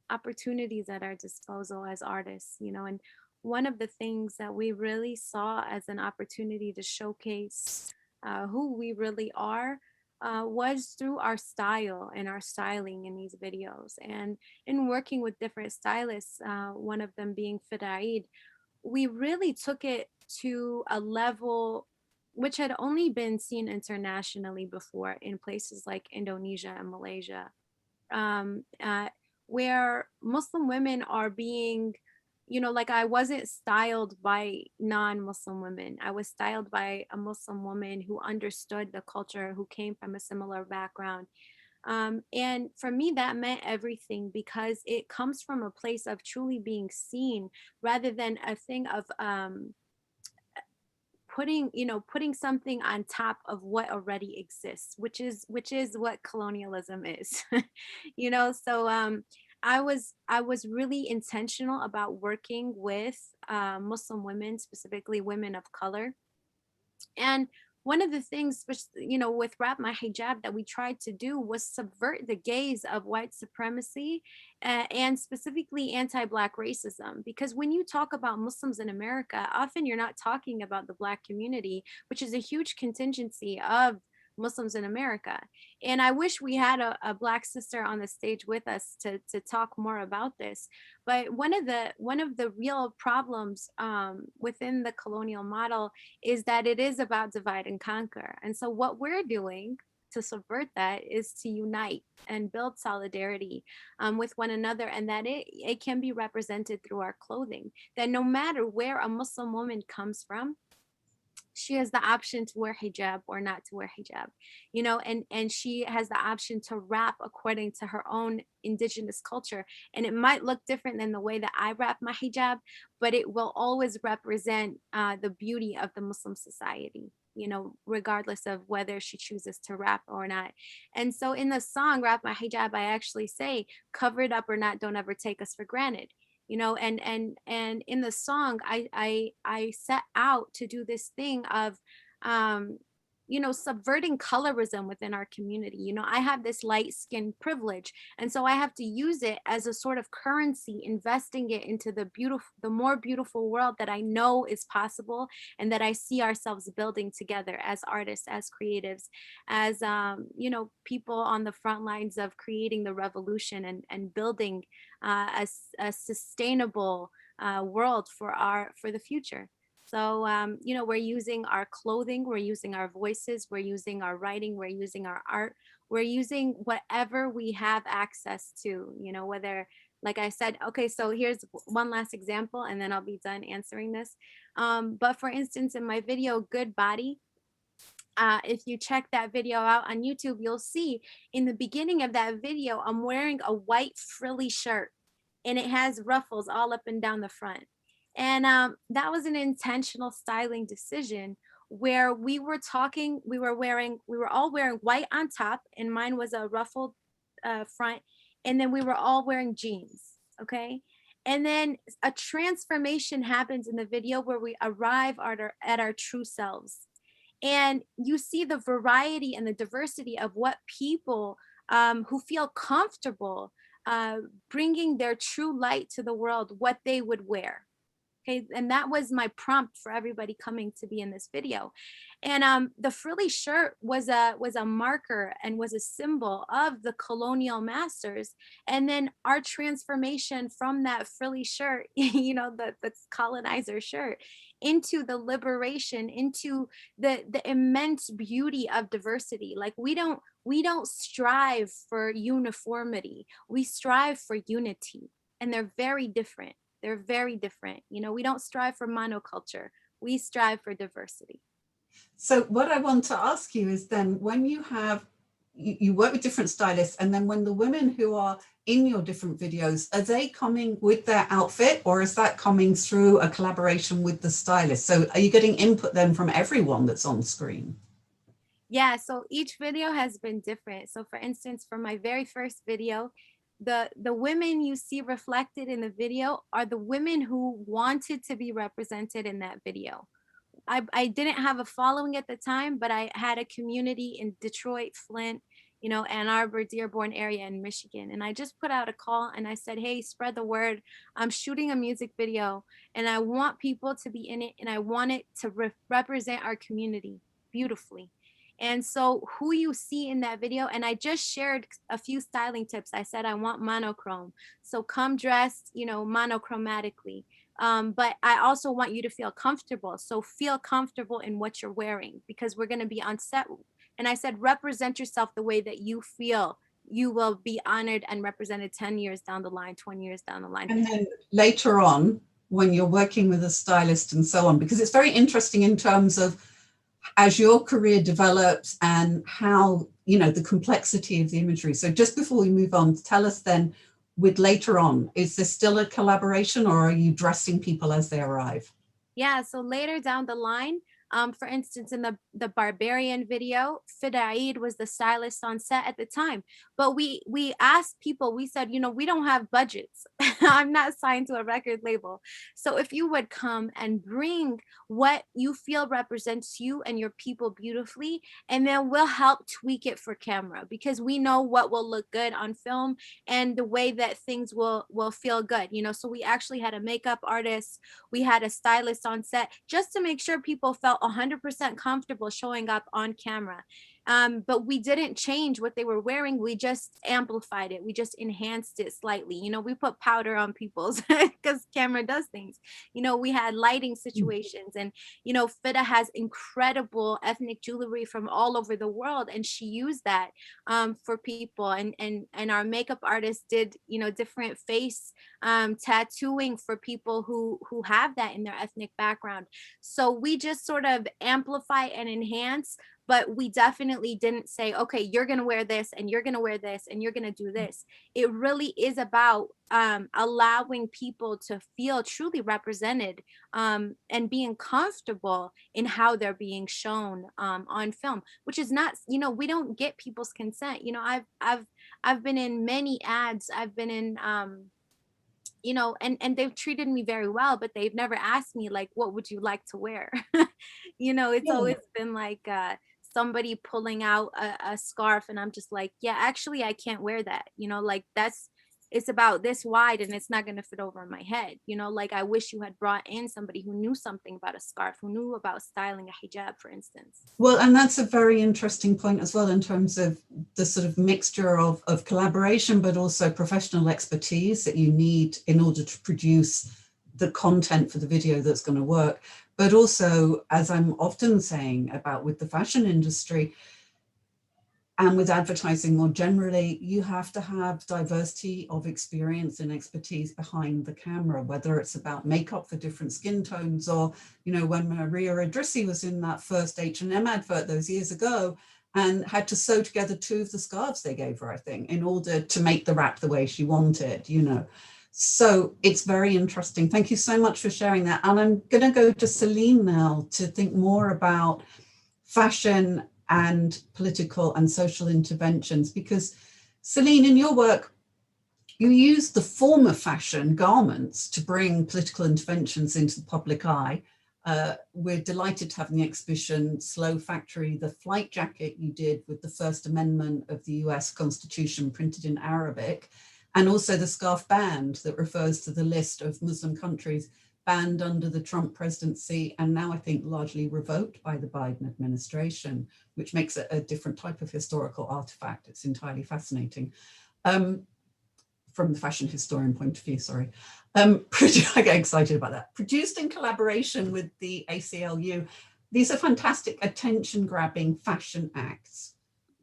opportunities at our disposal as artists, you know, and one of the things that we really saw as an opportunity to showcase who we really are was through our style and our styling in these videos. And in working with different stylists, one of them being Fidaid, we really took it to a level which had only been seen internationally before in places like Indonesia and Malaysia, um, uh, where Muslim women are being, you know, like I wasn't styled by non-Muslim women. I was styled by a Muslim woman who understood the culture, who came from a similar background. And for me, that meant everything because it comes from a place of truly being seen rather than a thing of putting something on top of what already exists, which is what colonialism is. So I was really intentional about working with Muslim women, specifically women of color. And one of the things, with Wrap My Hijab that we tried to do was subvert the gaze of white supremacy and specifically anti-Black racism. Because when you talk about Muslims in America, often you're not talking about the Black community, which is a huge contingency of Muslims in America. And I wish we had a Black sister on the stage with us to talk more about this. But one of the real problems within the colonial model is that it is about divide and conquer. And so what we're doing to subvert that is to unite and build solidarity with one another, and that it can be represented through our clothing. That no matter where a Muslim woman comes from, she has the option to wear hijab or not to wear hijab, and she has the option to wrap according to her own indigenous culture. And it might look different than the way that I wrap my hijab, but it will always represent the beauty of the Muslim society, regardless of whether she chooses to wrap or not. And so in the song, Wrap My Hijab, I actually say, cover it up or not, don't ever take us for granted. And in the song, I set out to do this thing of subverting colorism within our community. I have this light skin privilege, and so I have to use it as a sort of currency, investing it into the more beautiful world that I know is possible, and that I see ourselves building together as artists, as creatives, as people on the front lines of creating the revolution and building a sustainable world for the future. So, we're using our clothing, we're using our voices, we're using our writing, we're using our art, we're using whatever we have access to, whether, like I said, okay, so here's one last example and then I'll be done answering this. But for instance, in my video, Good Body, if you check that video out on YouTube, you'll see in the beginning of that video, I'm wearing a white frilly shirt and it has ruffles all up and down the front. And that was an intentional styling decision where we were all wearing white on top, and mine was a ruffled front. And then we were all wearing jeans. Okay. And then a transformation happens in the video where we arrive at our true selves. And you see the variety and the diversity of what people who feel comfortable bringing their true light to the world, what they would wear. Okay, and that was my prompt for everybody coming to be in this video. And the frilly shirt was a marker and was a symbol of the colonial masters. And then our transformation from that frilly shirt, the colonizer shirt, into the liberation, into the immense beauty of diversity. Like we don't strive for uniformity, we strive for unity, and they're very different. They're very different. We don't strive for monoculture. We strive for diversity. So what I want to ask you is then, when you work with different stylists, and then when the women who are in your different videos, are they coming with their outfit, or is that coming through a collaboration with the stylist? So are you getting input then from everyone that's on screen? Yeah, so each video has been different. So for instance, for my very first video, the women you see reflected in the video are the women who wanted to be represented in that video. I didn't have a following at the time, but I had a community in Detroit, Flint, Ann Arbor, Dearborn area in Michigan. And I just put out a call and I said, hey, spread the word. I'm shooting a music video and I want people to be in it and I want it to represent our community beautifully. And so who you see in that video, and I just shared a few styling tips. I said, I want monochrome. So come dressed, monochromatically. But I also want you to feel comfortable. So feel comfortable in what you're wearing because we're going to be on set. And I said, represent yourself the way that you feel you will be honored and represented 10 years down the line, 20 years down the line. And then later on, when you're working with a stylist and so on, because it's very interesting in terms of as your career develops and how, the complexity of the imagery. So just before we move on, tell us then, with later on, is there still a collaboration or are you dressing people as they arrive? Yeah, so later down the line, for instance, in the Barbarian video, Fida Eid was the stylist on set at the time. But we asked people, we said, we don't have budgets. I'm not signed to a record label. So if you would come and bring what you feel represents you and your people beautifully, and then we'll help tweak it for camera because we know what will look good on film and the way that things will feel good. So we actually had a makeup artist, we had a stylist on set just to make sure people felt 100% comfortable showing up on camera. But we didn't change what they were wearing. We just amplified it. We just enhanced it slightly. We put powder on people's because camera does things. We had lighting situations and, Fida has incredible ethnic jewelry from all over the world. And she used that for people. And our makeup artist did, different face tattooing for people who have that in their ethnic background. So we just sort of amplify and enhance, but we definitely didn't say, okay, you're going to wear this and you're going to wear this and you're going to do this. It really is about allowing people to feel truly represented and being comfortable in how they're being shown on film, which is not, we don't get people's consent. I've been in many ads. I've been in and they've treated me very well, but they've never asked me like, what would you like to wear? It's always been like somebody pulling out a scarf and I'm just like, yeah, actually I can't wear that. It's about this wide and it's not going to fit over my head. Like I wish you had brought in somebody who knew something about a scarf, who knew about styling a hijab, for instance. Well, and that's a very interesting point as well in terms of the sort of mixture of collaboration, but also professional expertise that you need in order to produce the content for the video that's going to work. But also, as I'm often saying about with the fashion industry, and with advertising more generally, you have to have diversity of experience and expertise behind the camera, whether it's about makeup for different skin tones or, when Maria Idrissi was in that first H&M advert those years ago and had to sew together 2 of the scarves they gave her, I think, in order to make the wrap the way she wanted, So it's very interesting. Thank you so much for sharing that. And I'm going to go to Celine now to think more about fashion and political and social interventions, because Celine, in your work, you use the form of fashion, garments, to bring political interventions into the public eye. We're delighted to have in the exhibition Slow Factory, the flight jacket you did with the First Amendment of the US Constitution printed in Arabic, and also the scarf band that refers to the list of Muslim countries banned under the Trump presidency, and now I think largely revoked by the Biden administration, which makes it a different type of historical artifact. It's entirely fascinating. From the fashion historian point of view, sorry. I get excited about that. Produced in collaboration with the ACLU, these are fantastic attention-grabbing fashion acts.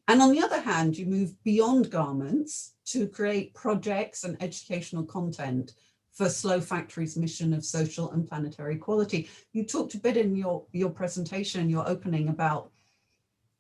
And on the other hand, you move beyond garments to create projects and educational content for Slow Factory's mission of social and planetary equality. You talked a bit in your presentation, your opening, about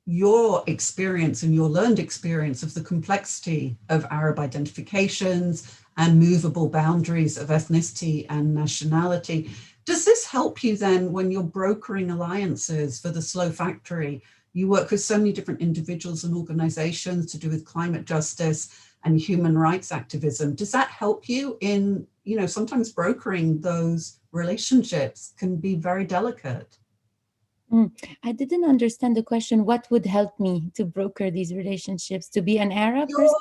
your experience and your learned experience of the complexity of Arab identifications and movable boundaries of ethnicity and nationality. Does this help you then when you're brokering alliances for the Slow Factory, You work with so many different individuals and organizations to do with climate justice and human rights activism. Does that help you in, sometimes brokering those relationships can be very delicate? I didn't understand the question. What would help me to broker these relationships? To be an Arab person?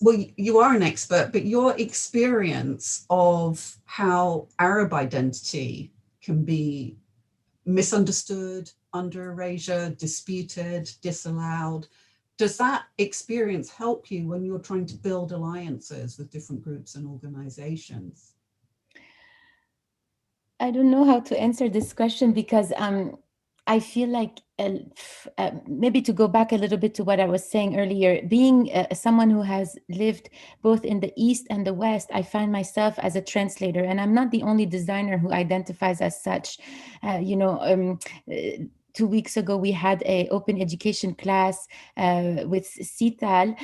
Well, you are an expert, but your experience of how Arab identity can be misunderstood, under erasure, disputed, disallowed, does that experience help you when you're trying to build alliances with different groups and organizations? I don't know how to answer this question because I feel like maybe to go back a little bit to what I was saying earlier, being someone who has lived both in the East and the West, I find myself as a translator, and I'm not the only designer who identifies as such. 2 weeks ago, we had an open education class with Sital.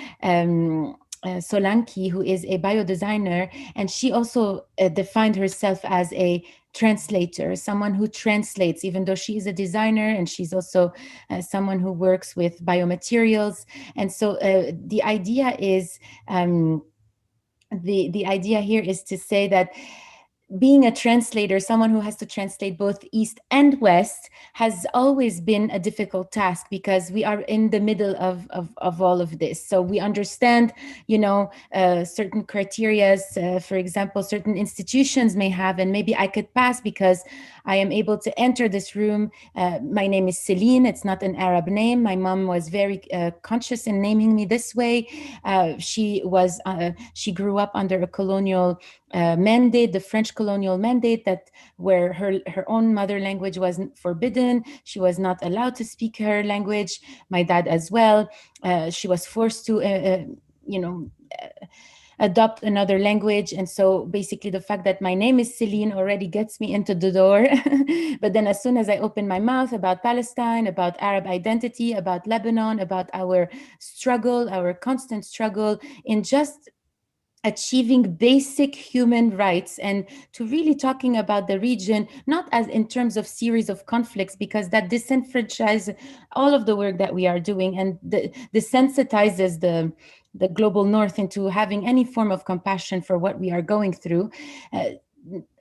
Solanki, who is a biodesigner, and she also defined herself as a translator, someone who translates, even though she is a designer, and she's also someone who works with biomaterials. And so the idea is, the idea here is to say that being a translator, someone who has to translate both East and West, has always been a difficult task because we are in the middle of all of this. So we understand, certain criteria, for example, certain institutions may have, and maybe I could pass because I am able to enter this room. My name is Celine. It's not an Arab name. My mom was very conscious in naming me this way. She grew up under a colonial mandate, the French colonial mandate, that where her own mother language was forbidden. She was not allowed to speak her language. My dad as well. She was forced to, adopt another language. And so basically the fact that my name is Celine already gets me into the door. But then as soon as I open my mouth about Palestine, about Arab identity, about Lebanon, about our struggle, our constant struggle in just achieving basic human rights, and to really talking about the region, not as in terms of series of conflicts, because that disenfranchises all of the work that we are doing and desensitizes the global north into having any form of compassion for what we are going through.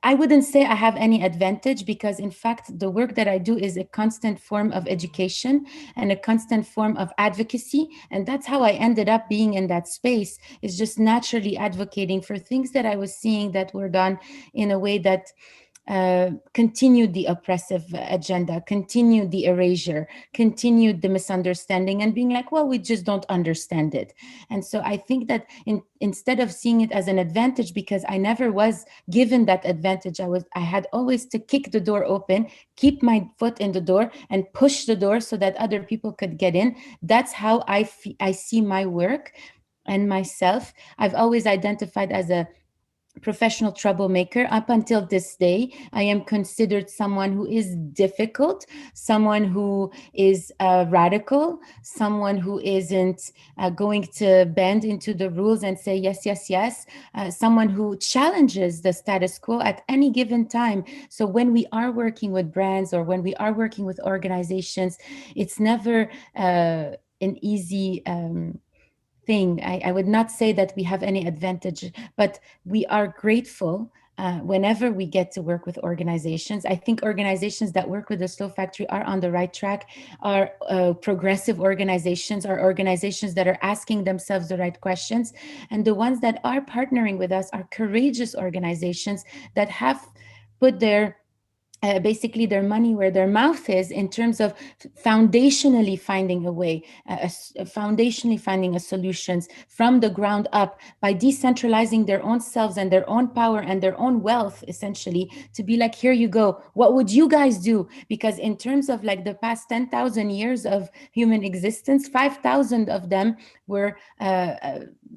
I wouldn't say I have any advantage because, in fact, the work that I do is a constant form of education and a constant form of advocacy. And that's how I ended up being in that space, is just naturally advocating for things that I was seeing that were done in a way that continued the oppressive agenda, continued the erasure, continued the misunderstanding, and being like, well, we just don't understand it. And so I think that instead of seeing it as an advantage, because I never was given that advantage, I had always to kick the door open, keep my foot in the door, and push the door so that other people could get in. That's how I see my work and myself. I've always identified as a professional troublemaker. Up until this day, I am considered someone who is difficult, someone who is radical, someone who isn't going to bend into the rules and say yes, yes, yes, someone who challenges the status quo at any given time. So when we are working with brands or when we are working with organizations, it's never an easy thing. I would not say that we have any advantage, but we are grateful whenever we get to work with organizations. I think organizations that work with the Slow Factory are on the right track, are progressive organizations, are organizations that are asking themselves the right questions. And the ones that are partnering with us are courageous organizations that have put basically their money where their mouth is, in terms of foundationally finding a way, foundationally finding a solutions from the ground up by decentralizing their own selves and their own power and their own wealth, essentially, to be like, here you go. What would you guys do? Because in terms of like the past 10,000 years of human existence, 5,000 of them were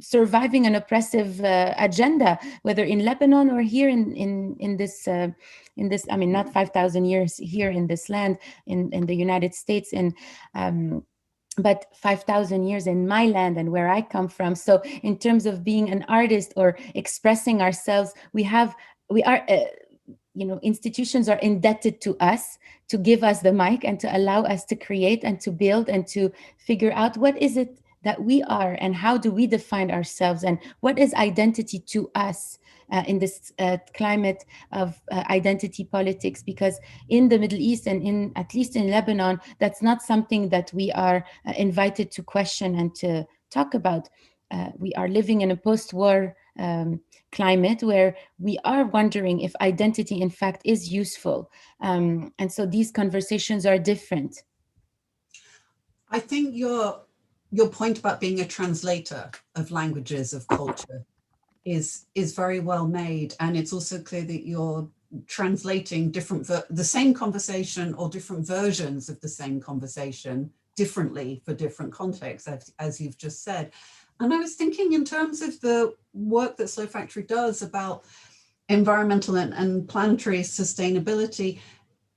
surviving an oppressive agenda, whether in Lebanon or here in this, I mean, not 5,000 years here in this land, in the United States, but 5,000 years in my land and where I come from. So in terms of being an artist or expressing ourselves, we are institutions are indebted to us to give us the mic and to allow us to create and to build and to figure out what is it that we are and how do we define ourselves and what is identity to us in this climate of identity politics. Because in the Middle East and at least in Lebanon, that's not something that we are invited to question and to talk about. We are living in a post-war climate where we are wondering if identity in fact is useful. And so these conversations are different. I think your point about being a translator of languages, of culture, is very well made. And it's also clear that you're translating the same conversation or different versions of the same conversation differently for different contexts, as you've just said. And I was thinking in terms of the work that Slow Factory does about environmental and planetary sustainability,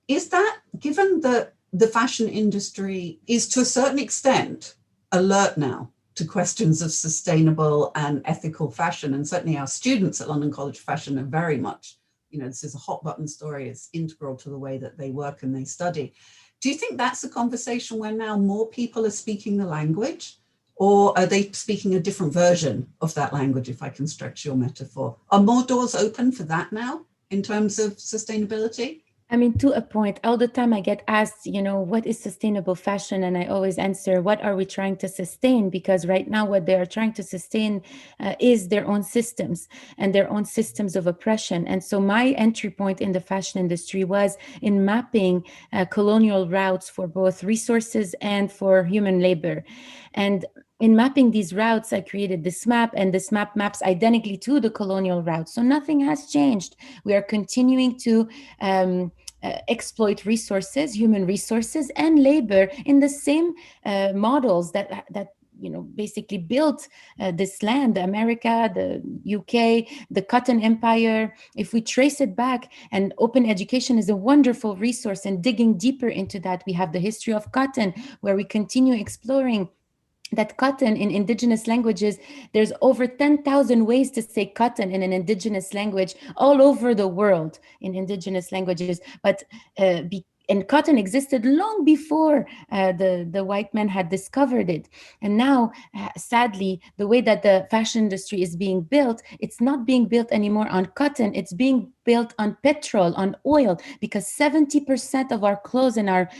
is that, given that the fashion industry is to a certain extent alert now to questions of sustainable and ethical fashion, and certainly our students at London College of Fashion are very much, this is a hot button story, it's integral to the way that they work and they study. Do you think that's a conversation where now more people are speaking the language? Or are they speaking a different version of that language, if I can stretch your metaphor? Are more doors open for that now in terms of sustainability? I mean, to a point, all the time I get asked, what is sustainable fashion? And I always answer, what are we trying to sustain? Because right now what they are trying to sustain is their own systems and their own systems of oppression. And so my entry point in the fashion industry was in mapping colonial routes for both resources and for human labor. And in mapping these routes, I created this map, and this map maps identically to the colonial route. So nothing has changed. We are continuing to exploit resources, human resources and labor in the same models that basically built this land, America, the UK, the Cotton Empire. If we trace it back, and open education is a wonderful resource, and digging deeper into that, we have the history of cotton, where we continue exploring that cotton in indigenous languages. There's over 10,000 ways to say cotton in an indigenous language all over the world in indigenous languages. But and cotton existed long before the white man had discovered it. And now, sadly, the way that the fashion industry is being built, it's not being built anymore on cotton, it's being built on petrol, on oil, because 70% of our clothes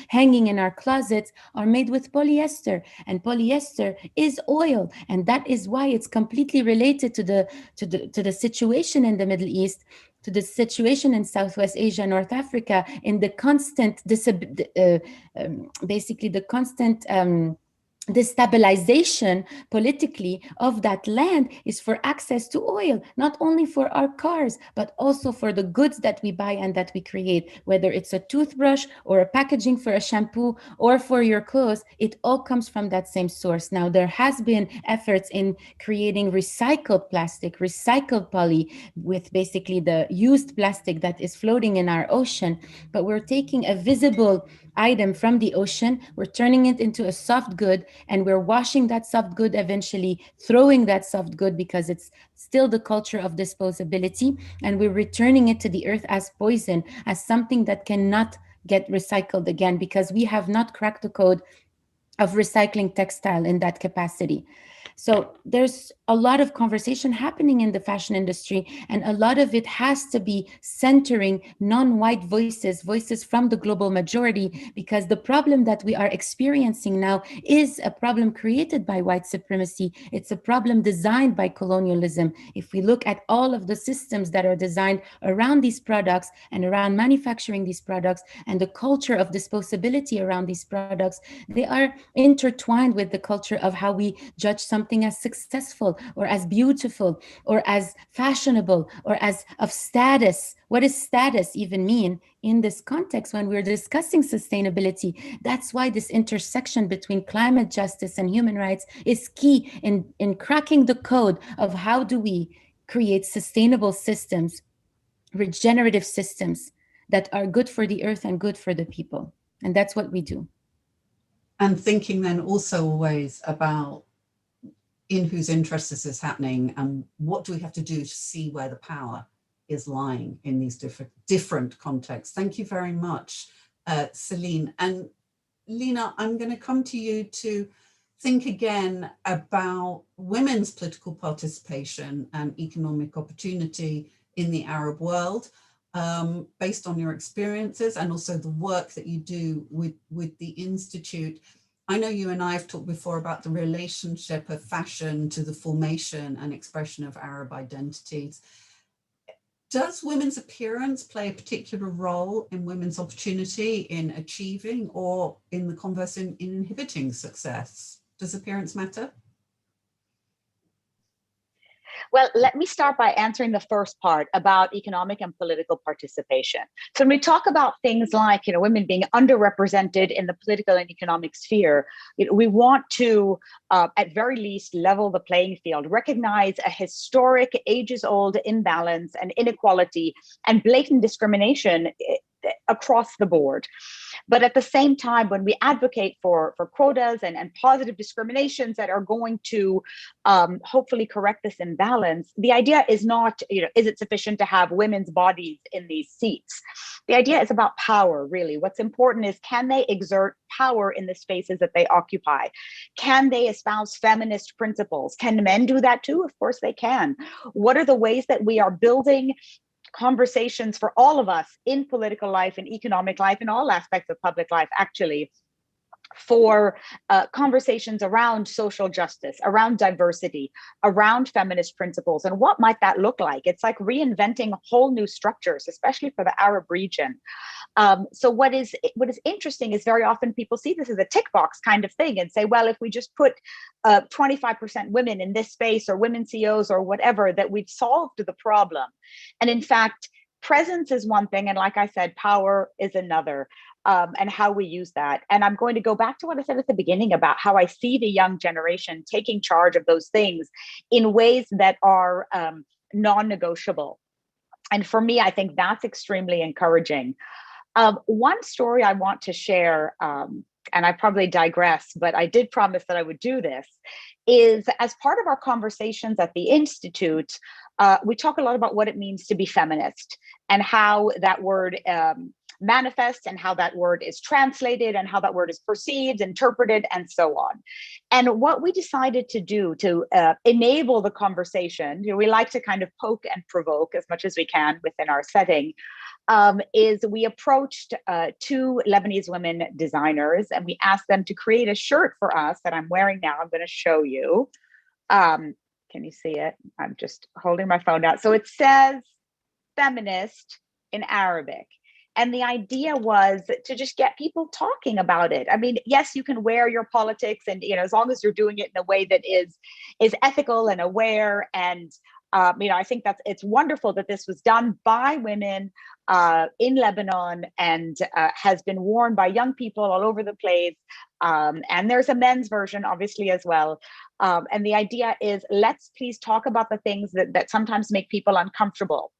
hanging in our closets are made with polyester, and polyester is oil. And that is why it's completely related to the situation in the Middle East, to the situation in Southwest Asia, North Africa, in the constant, basically the constant destabilization politically of that land is for access to oil, not only for our cars, but also for the goods that we buy and that we create, whether it's a toothbrush or a packaging for a shampoo or for your clothes. It all comes from that same source. Now, there has been efforts in creating recycled plastic, recycled poly, with basically the used plastic that is floating in our ocean, but we're taking a visible item from the ocean, we're turning it into a soft good, and we're washing that soft good, eventually throwing that soft good because it's still the culture of disposability, and we're returning it to the earth as poison, as something that cannot get recycled again, because we have not cracked the code of recycling textile in that capacity. So there's a lot of conversation happening in the fashion industry, and a lot of it has to be centering non-white voices from the global majority, because the problem that we are experiencing now is a problem created by white supremacy. It's a problem designed by colonialism. If we look at all of the systems that are designed around these products and around manufacturing these products, and the culture of disposability around these products, they are intertwined with the culture of how we judge something as successful or as beautiful or as fashionable or as of status. What does status even mean in this context when we're discussing sustainability? That's why this intersection between climate justice and human rights is key in cracking the code of how do we create sustainable systems, regenerative systems that are good for the earth and good for the people. And that's what we do. And thinking then also always about in whose interest this is happening, and what do we have to do to see where the power is lying in these different contexts. Thank you very much, Celine. And Lena, I'm going to come to you to think again about women's political participation and economic opportunity in the Arab world, based on your experiences and also the work that you do with the Institute. I know you and I have talked before about the relationship of fashion to the formation and expression of Arab identities. Does women's appearance play a particular role in women's opportunity in achieving, or in the converse, in inhibiting success? Does appearance matter? Well, let me start by answering the first part about economic and political participation. So when we talk about things like, women being underrepresented in the political and economic sphere, we want to, at very least, level the playing field, recognize a historic, ages-old imbalance and inequality and blatant discrimination across the board. But at the same time, when we advocate for quotas and positive discriminations that are going to hopefully correct this imbalance, the idea is not, is it sufficient to have women's bodies in these seats? The idea is about power, really. What's important is, can they exert power in the spaces that they occupy? Can they espouse feminist principles? Can men do that too? Of course they can. What are the ways that we are building conversations for all of us in political life and economic life, in all aspects of public life, actually, for conversations around social justice, around diversity, around feminist principles, and what might that look like? It's like reinventing whole new structures, especially for the Arab region. So what is interesting is, very often people see this as a tick box kind of thing and say, well, if we just put 25% women in this space, or women CEOs or whatever, that we've solved the problem. And in fact, presence is one thing, and like I said, power is another. And how we use that. And I'm going to go back to what I said at the beginning about how I see the young generation taking charge of those things in ways that are non-negotiable. And for me, I think that's extremely encouraging. One story I want to share, and I probably digress, but I did promise that I would do this, is as part of our conversations at the Institute, we talk a lot about what it means to be feminist and how that word manifests, and how that word is translated, and how that word is perceived, interpreted, and so on. And what we decided to do to enable the conversation, we like to kind of poke and provoke as much as we can within our setting, is we approached two Lebanese women designers, and we asked them to create a shirt for us that I'm wearing now. I'm going to show you. Can you see it? I'm just holding my phone out. So it says feminist in Arabic. And the idea was to just get people talking about it. I mean, yes, you can wear your politics, and as long as you're doing it in a way that is ethical and aware. And I think it's wonderful that this was done by women in Lebanon, and has been worn by young people all over the place. And there's a men's version, obviously, as well. And the idea is, let's please talk about the things that sometimes make people uncomfortable.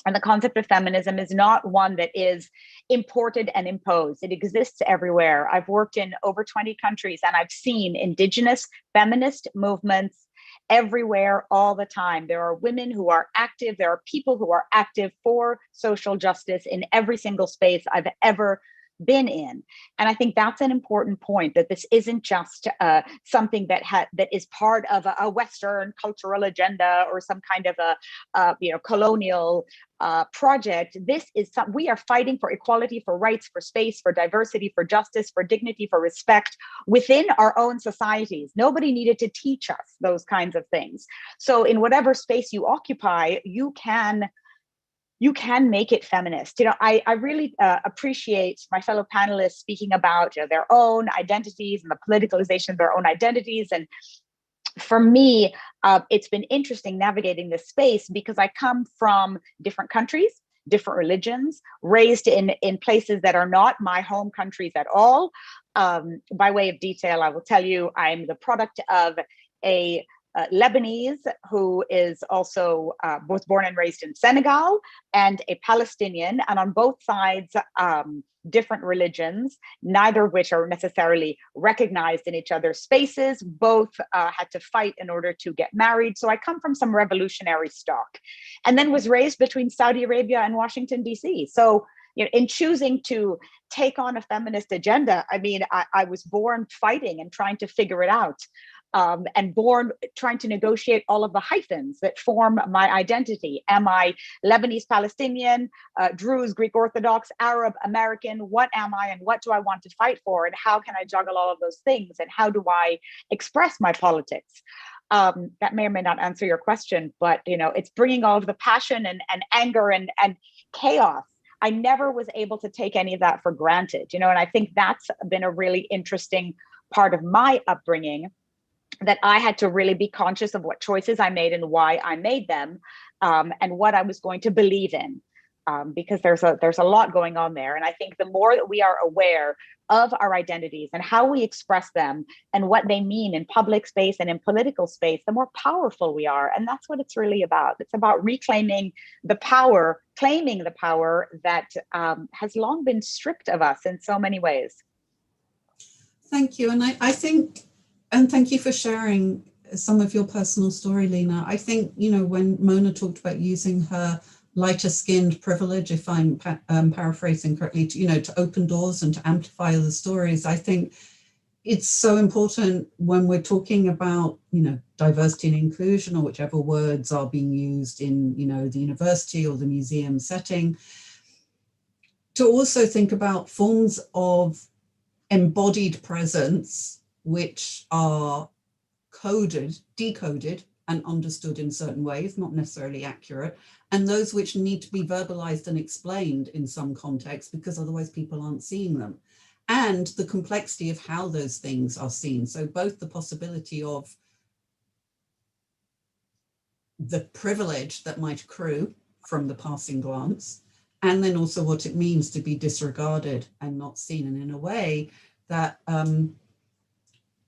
And the concept of feminism is not one that is imported and imposed. It exists everywhere. I've worked in over 20 countries, and I've seen indigenous feminist movements everywhere all the time. There are women who are active. There are people who are active for social justice in every single space I've ever been in. And I think that's an important point, that this isn't just something that is part of a Western cultural agenda or some kind of a colonial project. This is we are fighting for equality, for rights, for space, for diversity, for justice, for dignity, for respect within our own societies. Nobody needed to teach us those kinds of things. So in whatever space you occupy, you can make it feminist. I really appreciate my fellow panelists speaking about their own identities and the politicalization of their own identities. And for me, it's been interesting navigating this space, because I come from different countries, different religions, raised in places that are not my home countries at all. By way of detail, I will tell you, I'm the product of a Lebanese, who is also was born and raised in Senegal, and a Palestinian, and on both sides, different religions, neither of which are necessarily recognized in each other's spaces. Both had to fight in order to get married. So I come from some revolutionary stock, and then was raised between Saudi Arabia and Washington, D.C. So, you know, in choosing to take on a feminist agenda, I mean, I was born fighting and trying to figure it out. And born trying to negotiate all of the hyphens that form my identity. Am I Lebanese Palestinian, Druze, Greek Orthodox, Arab, American? What am I, and what do I want to fight for? And how can I juggle all of those things? And how do I express my politics? That may or may not answer your question, but you know, it's bringing all of the passion and anger and chaos. I never was able to take any of that for granted, you know, and I think that's been a really interesting part of my upbringing, that I had to really be conscious of what choices I made and why I made them, and what I was going to believe in, because there's a lot going on there. And I think the more that we are aware of our identities and how we express them and what they mean in public space and in political space, the more powerful we are. And that's what it's really about. It's about reclaiming the power, claiming the power that has long been stripped of us in so many ways. Thank you. And I think, and thank you for sharing some of your personal story, Lena. I think, you know, when Mona talked about using her lighter skinned privilege, if I'm paraphrasing correctly, to, you know, to open doors and to amplify other stories, I think it's so important when we're talking about, you know, diversity and inclusion, or whichever words are being used in, you know, the university or the museum setting, to also think about forms of embodied presence which are coded, decoded, and understood in certain ways, not necessarily accurate, and those which need to be verbalized and explained in some context, because otherwise people aren't seeing them, and the complexity of how those things are seen. So both the possibility of the privilege that might accrue from the passing glance, and then also what it means to be disregarded and not seen, and in a way that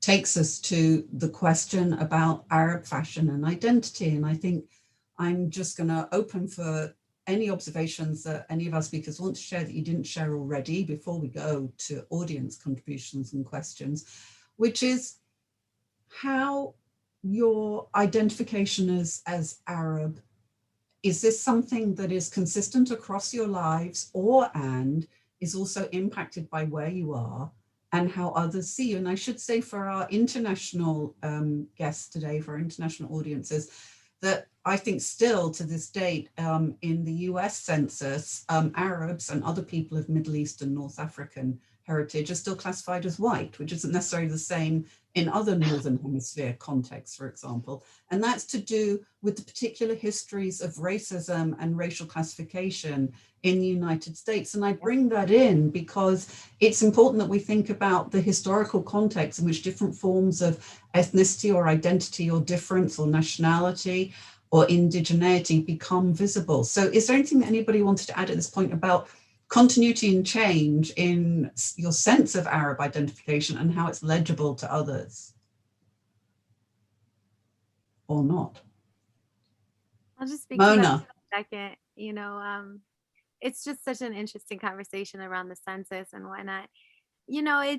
takes us to the question about Arab fashion and identity. And I think I'm just going to open for any observations that any of our speakers want to share that you didn't share already before we go to audience contributions and questions, which is how your identification as Arab, is this something that is consistent across your lives, and is also impacted by where you are and how others see you? And I should say, for our international guests today, for our international audiences, that I think still to this date in the US Census, Arabs and other people of Middle East and North African heritage are still classified as white, which isn't necessarily the same in other Northern Hemisphere contexts, for example. And that's to do with the particular histories of racism and racial classification in the United States. And I bring that in because it's important that we think about the historical context in which different forms of ethnicity or identity or difference or nationality or indigeneity become visible. So is there anything that anybody wanted to add at this point about continuity and change in your sense of Arab identification and how it's legible to others? Or not? I'll just speak Mona. to that for a second. You know, it's just such an interesting conversation around the census and whatnot. You know,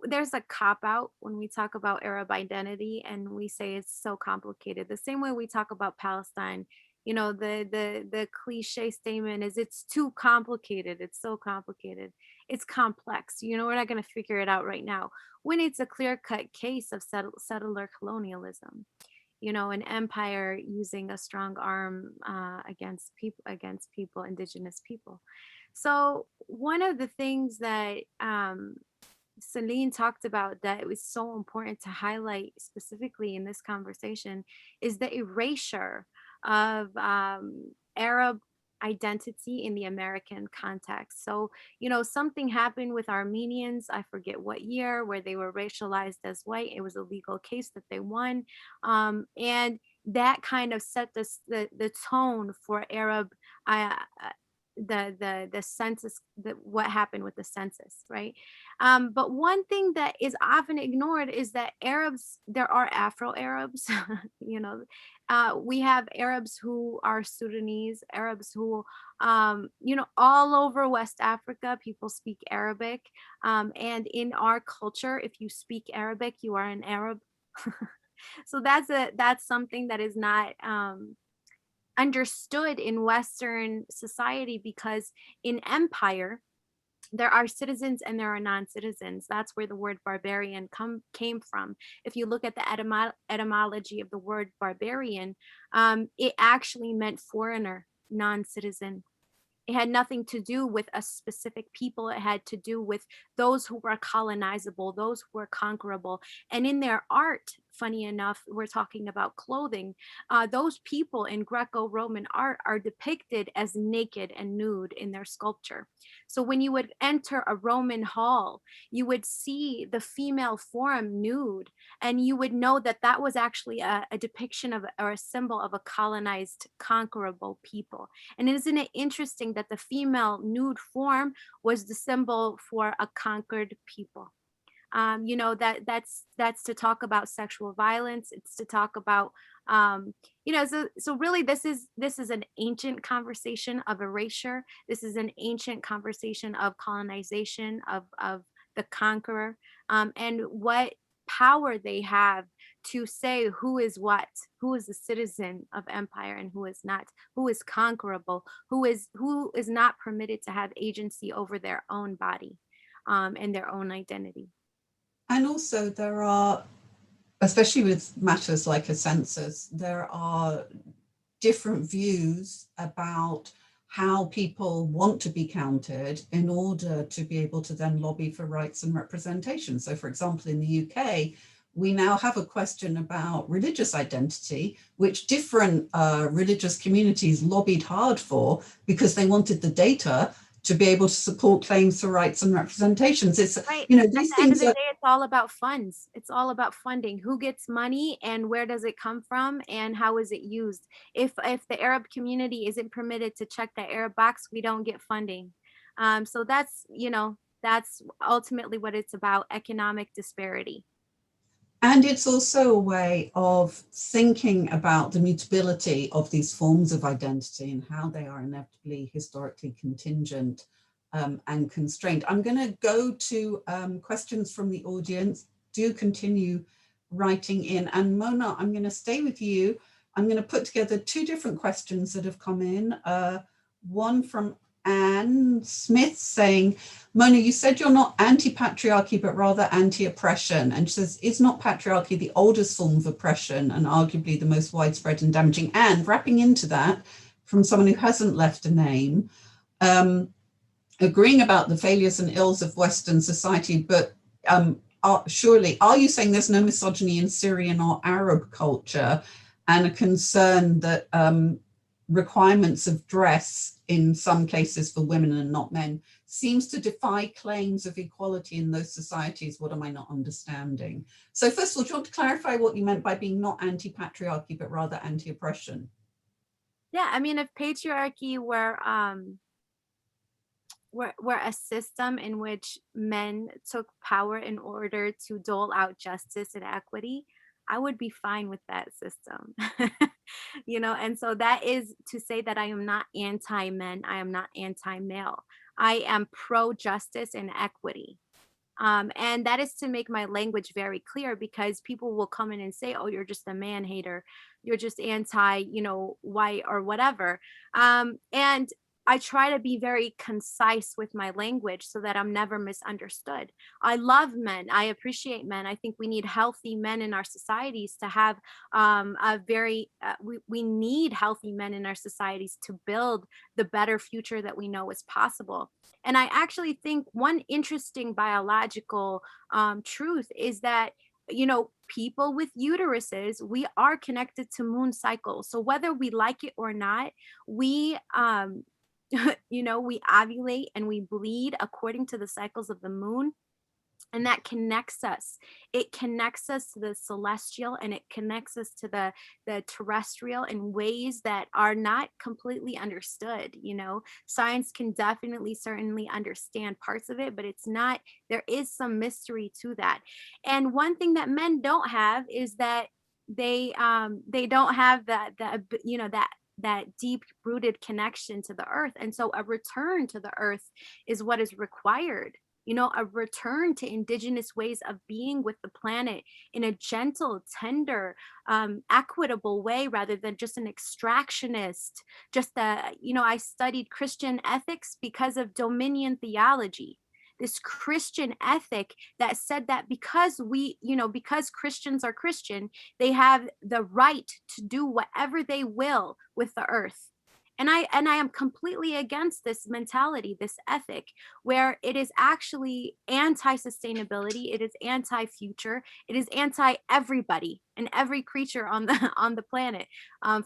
there's a cop out when we talk about Arab identity, and we say it's so complicated. The same way we talk about Palestine, you know, the cliche statement is it's too complicated. It's so complicated. It's complex. You know, we're not going to figure it out right now. When it's a clear-cut case of settler colonialism, you know, an empire using a strong arm against people, indigenous people. So one of the things that Celine talked about that it was so important to highlight specifically in this conversation is the erasure of Arab identity in the American context. So, you know, something happened with Armenians, I forget what year, where they were racialized as white. It was a legal case that they won. And that kind of set the tone for Arab the census, what happened with the census, right? But one thing that is often ignored is that Arabs, there are Afro Arabs, you know, we have Arabs who are Sudanese, Arabs who, you know, all over West Africa, people speak Arabic. And in our culture, if you speak Arabic, you are an Arab. So that's something that is not understood in Western society, because in empire, there are citizens and there are non-citizens. That's where the word barbarian came from. If you look at the etymology of the word barbarian, it actually meant foreigner, non-citizen. It had nothing to do with a specific people. It had to do with those who were colonizable, those who were conquerable. And in their art, funny enough, we're talking about clothing, those people in Greco-Roman art are depicted as naked and nude in their sculpture. So when you would enter a Roman hall, you would see the female form nude, and you would know that that was actually a depiction of, or a symbol of, a colonized, conquerable people. And isn't it interesting that the female nude form was the symbol for a conquered people? You know, that's to talk about sexual violence. It's to talk about, you know, so really this is an ancient conversation of erasure. This is an ancient conversation of colonization, of the conqueror, and what power they have to say who is what, who is a citizen of empire and who is not, who is conquerable, who is not permitted to have agency over their own body, and their own identity. And also there are, especially with matters like a census, there are different views about how people want to be counted in order to be able to then lobby for rights and representation. So for example, in the UK, we now have a question about religious identity, which different religious communities lobbied hard for because they wanted the data to be able to support claims for rights and representations. It's, right. you know, At these the end of things the are, day, it's all about funds. It's all about funding. Who gets money and where does it come from and how is it used? If the Arab community isn't permitted to check the Arab box, we don't get funding. So that's, you know, that's ultimately what it's about: economic disparity. and it's also a way of thinking about the mutability of these forms of identity and how they are inevitably historically contingent and constrained. I'm going to go to questions from the audience. Do continue writing in. And Mona, I'm going to stay with you. I'm going to put together two different questions that have come in. One from Anne Smith saying, Mona, you said you're not anti-patriarchy, but rather anti-oppression. And she says, is not patriarchy the oldest form of oppression and arguably the most widespread and damaging? And wrapping into that, from someone who hasn't left a name, agreeing about the failures and ills of Western society, but surely, are you saying there's no misogyny in Syrian or Arab culture, and a concern that requirements of dress in some cases for women and not men seems to defy claims of equality in those societies? What am I not understanding? So first of all, do you want to clarify what you meant by being not anti-patriarchy, but rather anti-oppression? Yeah, I mean, if patriarchy were a system in which men took power in order to dole out justice and equity, I would be fine with that system. You know, and so that is to say that I am not anti-men, I am not anti-male. I am pro-justice and equity. And that is to make my language very clear, because people will come in and say, oh, you're just a man hater, you're just anti, you know, white or whatever. And I try to be very concise with my language so that I'm never misunderstood. I love men. I appreciate men. I think we need healthy men in our societies to have we need healthy men in our societies to build the better future that we know is possible. And I actually think one interesting biological truth is that, you know, people with uteruses, we are connected to moon cycles. So whether we like it or not, we you know, we ovulate and we bleed according to the cycles of the moon. And that connects us. It connects us to the celestial, and it connects us to the terrestrial in ways that are not completely understood. You know, science can definitely, certainly understand parts of it, but it's not, there is some mystery to that. And one thing that men don't have is that they don't have that deep rooted connection to the earth. And so a return to the earth is what is required. You know, a return to indigenous ways of being with the planet in a gentle, tender, equitable way, rather than just an extractionist. I studied Christian ethics because of dominion theology. This Christian ethic that said that because because Christians are Christian, they have the right to do whatever they will with the earth. And I am completely against this mentality, this ethic, where it is actually anti-sustainability, it is anti-future, it is anti-everybody and every creature on the planet,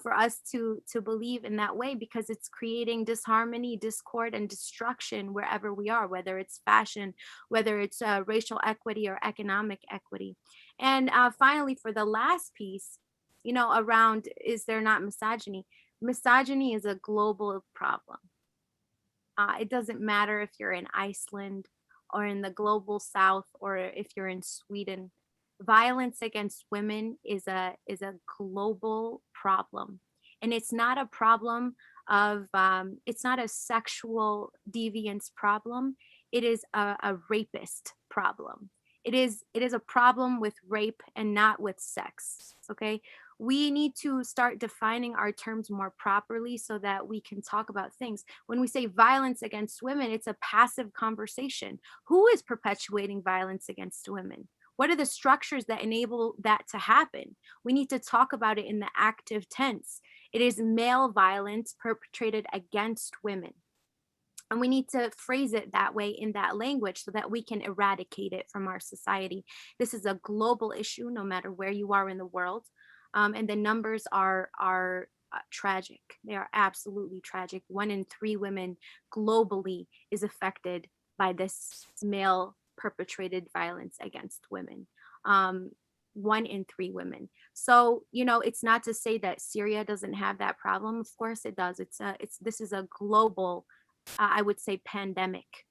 for us to believe in that way, because it's creating disharmony, discord, and destruction wherever we are, whether it's fashion, whether it's racial equity or economic equity. And finally, for the last piece, around, is there not misogyny? Misogyny is a global problem. It doesn't matter if you're in Iceland or in the global south, or if you're in Sweden. Violence against women is a global problem. And it's not a problem of, it's not a sexual deviance problem. It is a rapist problem. It is a problem with rape and not with sex, okay? We need to start defining our terms more properly so that we can talk about things. When we say violence against women, it's a passive conversation. Who is perpetuating violence against women? What are the structures that enable that to happen? We need to talk about it in the active tense. It is male violence perpetrated against women. And we need to phrase it that way, in that language, so that we can eradicate it from our society. This is a global issue, no matter where you are in the world. And the numbers are tragic. They are absolutely tragic. 1 in 3 women globally is affected by this male perpetrated violence against women. 1 in 3 women. So, it's not to say that Syria doesn't have that problem. Of course it does. This is a global, I would say, pandemic.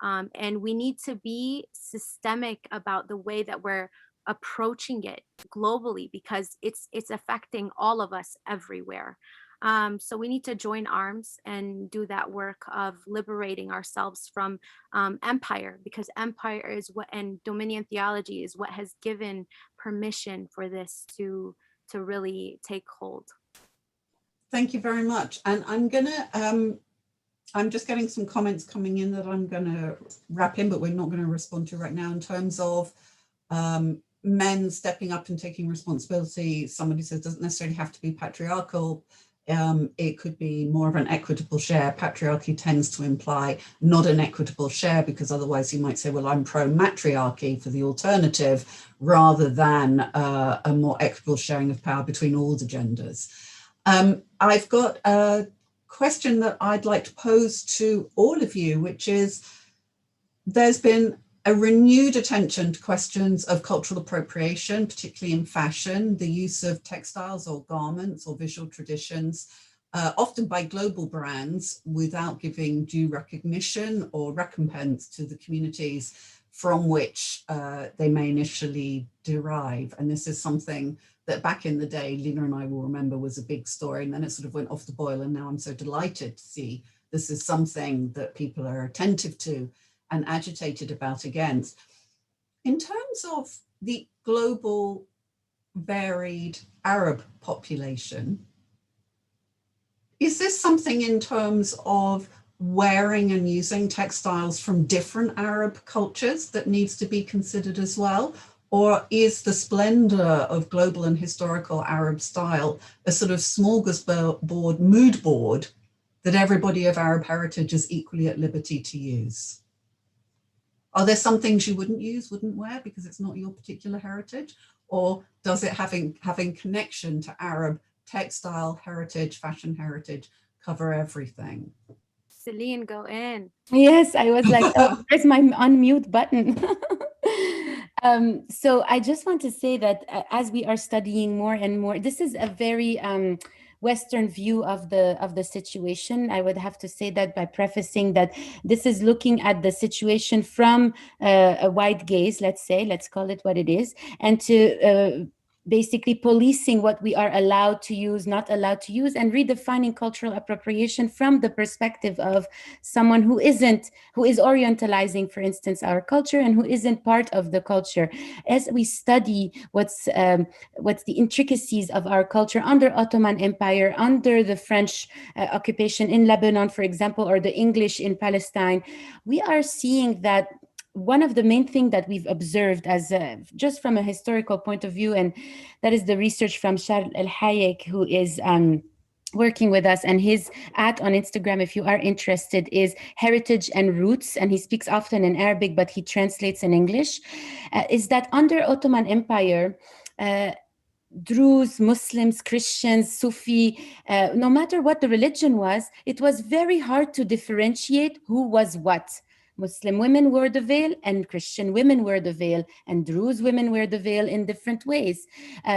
And we need to be systemic about the way that we're approaching it globally, because it's affecting all of us everywhere. So we need to join arms and do that work of liberating ourselves from empire, because empire is what, and dominion theology is what has given permission for this to really take hold. Thank you very much. And I'm just getting some comments coming in that I'm going to wrap in, but we're not going to respond to right now, in terms of men stepping up and taking responsibility. Somebody says it doesn't necessarily have to be patriarchal. It could be more of an equitable share. Patriarchy tends to imply not an equitable share, because otherwise you might say, well, I'm pro-matriarchy for the alternative, rather than a more equitable sharing of power between all the genders. I've got a question that I'd like to pose to all of you, which is, there's been a renewed attention to questions of cultural appropriation, particularly in fashion, the use of textiles or garments or visual traditions, often by global brands, without giving due recognition or recompense to the communities from which they may initially derive. And this is something that back in the day, Lena and I will remember, was a big story, and then it sort of went off the boil. And now I'm so delighted to see this is something that people are attentive to and agitated about against. In terms of the global varied Arab population, is this something in terms of wearing and using textiles from different Arab cultures that needs to be considered as well? Or is the splendor of global and historical Arab style a sort of smorgasbord mood board that everybody of Arab heritage is equally at liberty to use? Are there some things you wouldn't use, wouldn't wear, because it's not your particular heritage? Or does it having connection to Arab textile heritage, fashion heritage, cover everything? Celine, go in. Yes, I was like, oh, where's my unmute button? So I just want to say that as we are studying more and more, this is a very Western view of the situation. I would have to say that by prefacing that this is looking at the situation from a wide gaze, let's call it what it is, and to basically policing what we are allowed to use, not allowed to use, and redefining cultural appropriation from the perspective of someone who is orientalizing, for instance, our culture, and who isn't part of the culture. As we study what's the intricacies of our culture under Ottoman Empire, under the French occupation in Lebanon, for example, or the English in Palestine, we are seeing that one of the main things that we've observed as just from a historical point of view, and that is the research from Charles El Hayek, who is working with us, and his ad on Instagram, if you are interested, is Heritage and Roots, and he speaks often in Arabic, but he translates in English, is that under Ottoman Empire, Druze, Muslims, Christians, Sufi, no matter what the religion was, it was very hard to differentiate who was what. Muslim women wore the veil and Christian women wear the veil, and Druze women wear the veil in different ways.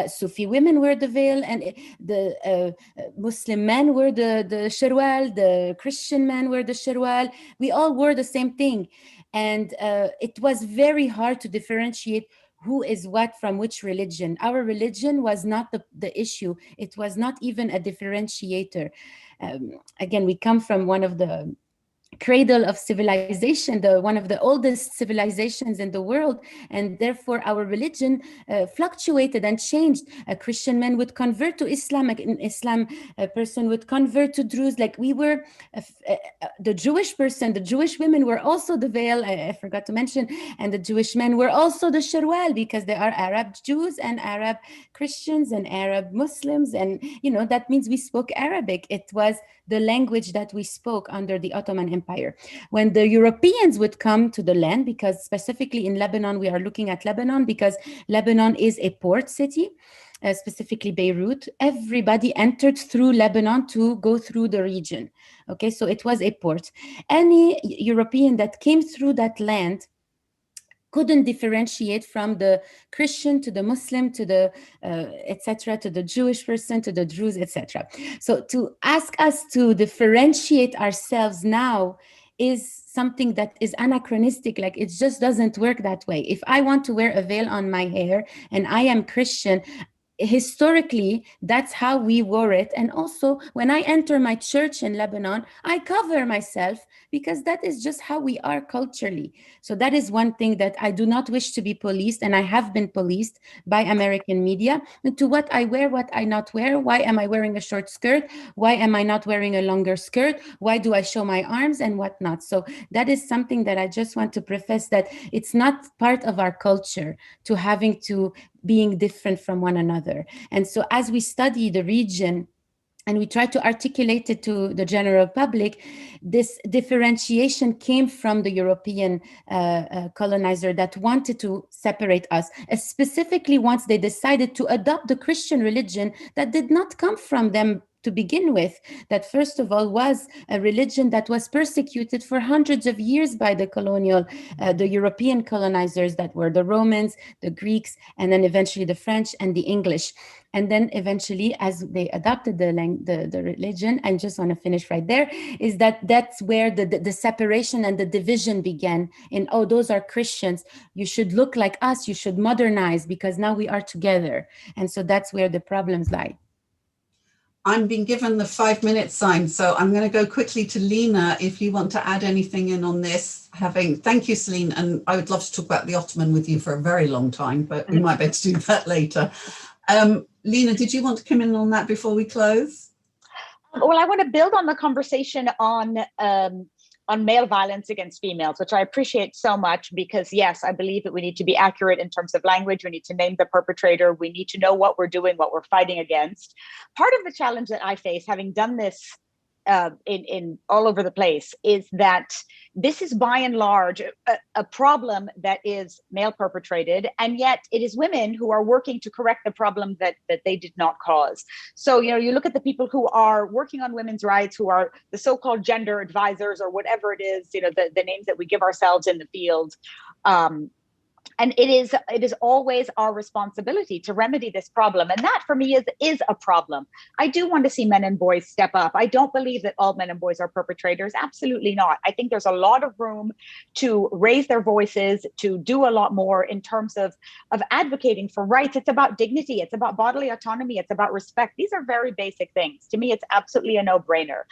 Sufi women wear the veil, and the Muslim men wear the sherwal, the Christian men wear the sherwal. We all wore the same thing. And it was very hard to differentiate who is what from which religion. Our religion was not the issue. It was not even a differentiator. Again, we come from one of the cradle of civilization, one of the oldest civilizations in the world, and therefore our religion fluctuated and changed. A Christian man would convert to Islam, an Islam person would convert to Druze. Like we were, the Jewish person, the Jewish women were also the veil, I forgot to mention, and the Jewish men were also the sherwal, because there are Arab Jews and Arab Christians and Arab Muslims, and that means we spoke Arabic. It was the language that we spoke under the Ottoman Empire. When the Europeans would come to the land, because specifically in Lebanon, we are looking at Lebanon because Lebanon is a port city, specifically Beirut. Everybody entered through Lebanon to go through the region. Okay, so it was a port. Any European that came through that land couldn't differentiate from the Christian to the Muslim to the etc., to the Jewish person to the Druze, etc. So to ask us to differentiate ourselves now is something that is anachronistic. Like it just doesn't work that way. If I want to wear a veil on my hair and I am Christian, historically, that's how we wore it. And also, when I enter my church in Lebanon, I cover myself because that is just how we are culturally. So that is one thing that I do not wish to be policed, and I have been policed by American media to what I wear, what I not wear. Why am I wearing a short skirt? Why am I not wearing a longer skirt? Why do I show my arms and whatnot? So that is something that I just want to preface, that it's not part of our culture to having to being different from one another. And so as we study the region and we try to articulate it to the general public, this differentiation came from the European colonizer that wanted to separate us, specifically once they decided to adopt the Christian religion that did not come from them to begin with, that first of all was a religion that was persecuted for hundreds of years by the the European colonizers that were the Romans, the Greeks, and then eventually the French and the English. And then eventually, as they adopted the religion, I just want to finish right there, is that's where the separation and the division began. In, oh, those are Christians, you should look like us, you should modernize because now we are together. And so that's where the problems lie. I'm being given the 5-minute sign, so I'm going to go quickly to Lena if you want to add anything in on this. Thank you, Celine, and I would love to talk about the Ottoman with you for a very long time, but we might be able to do that later. Lena, did you want to come in on that before we close? Well, I want to build on the conversation on male violence against females, which I appreciate so much, because yes, I believe that we need to be accurate in terms of language. We need to name the perpetrator. We need to know what we're doing, what we're fighting against. Part of the challenge that I face, having done this in all over the place, is that this is by and large a problem that is male perpetrated, and yet it is women who are working to correct the problem that they did not cause. So, you look at the people who are working on women's rights, who are the so-called gender advisors or whatever it is, the names that we give ourselves in the field. And it is always our responsibility to remedy this problem. And that for me is a problem. I do want to see men and boys step up. I don't believe that all men and boys are perpetrators. Absolutely not. I think there's a lot of room to raise their voices, to do a lot more in terms of advocating for rights. It's about dignity. It's about bodily autonomy. It's about respect. These are very basic things. To me, it's absolutely a no-brainer.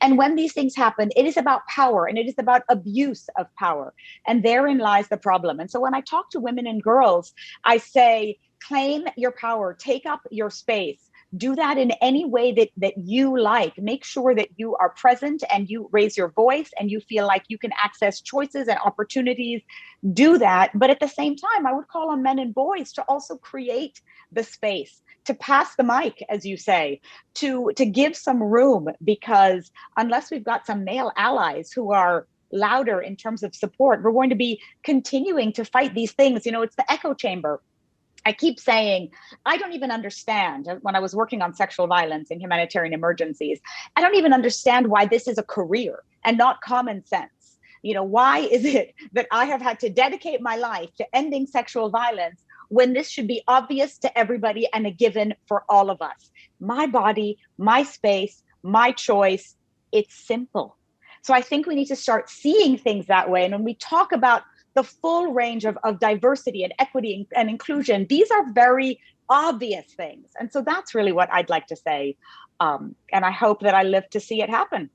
And when these things happen, it is about power, and it is about abuse of power. And therein lies the problem. And so when I talk to women and girls, I say, claim your power, take up your space, do that in any way that you like. Make sure that you are present and you raise your voice and you feel like you can access choices and opportunities. Do that. But at the same time, I would call on men and boys to also create the space, to pass the mic, as you say, to give some room, because unless we've got some male allies who are louder in terms of support, we're going to be continuing to fight these things. You know, it's the echo chamber. I keep saying, I don't even understand, when I was working on sexual violence and humanitarian emergencies, I don't even understand why this is a career and not common sense. You know, why is it that I have had to dedicate my life to ending sexual violence when this should be obvious to everybody and a given for all of us? My body, my space, my choice, it's simple. So I think we need to start seeing things that way. And when we talk about the full range of diversity and equity and inclusion, these are very obvious things. And so that's really what I'd like to say. And I hope that I live to see it happen.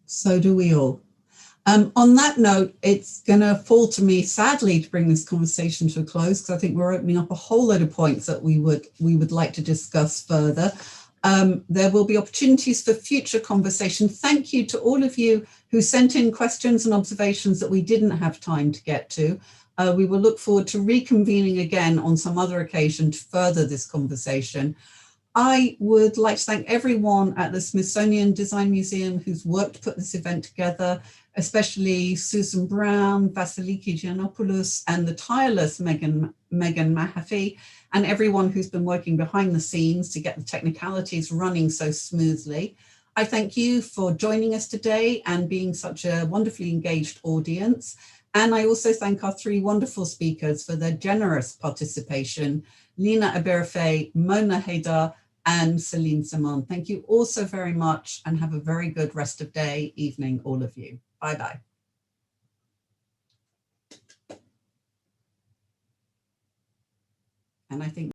So do we all. On that note, it's going to fall to me, sadly, to bring this conversation to a close, because I think we're opening up a whole load of points that we would like to discuss further. There will be opportunities for future conversation. Thank you to all of you who sent in questions and observations that we didn't have time to get to. We will look forward to reconvening again on some other occasion to further this conversation. I would like to thank everyone at the Smithsonian Design Museum who's worked to put this event together, especially Susan Brown, Vasiliki Giannopoulos, and the tireless Megan Mahaffey, and everyone who's been working behind the scenes to get the technicalities running so smoothly. I thank you for joining us today and being such a wonderfully engaged audience. And I also thank our three wonderful speakers for their generous participation, Lina Aberfe, Mona Haydar, and Celine Siman. Thank you all so very much, and have a very good rest of day, evening, all of you. Bye-bye. And I think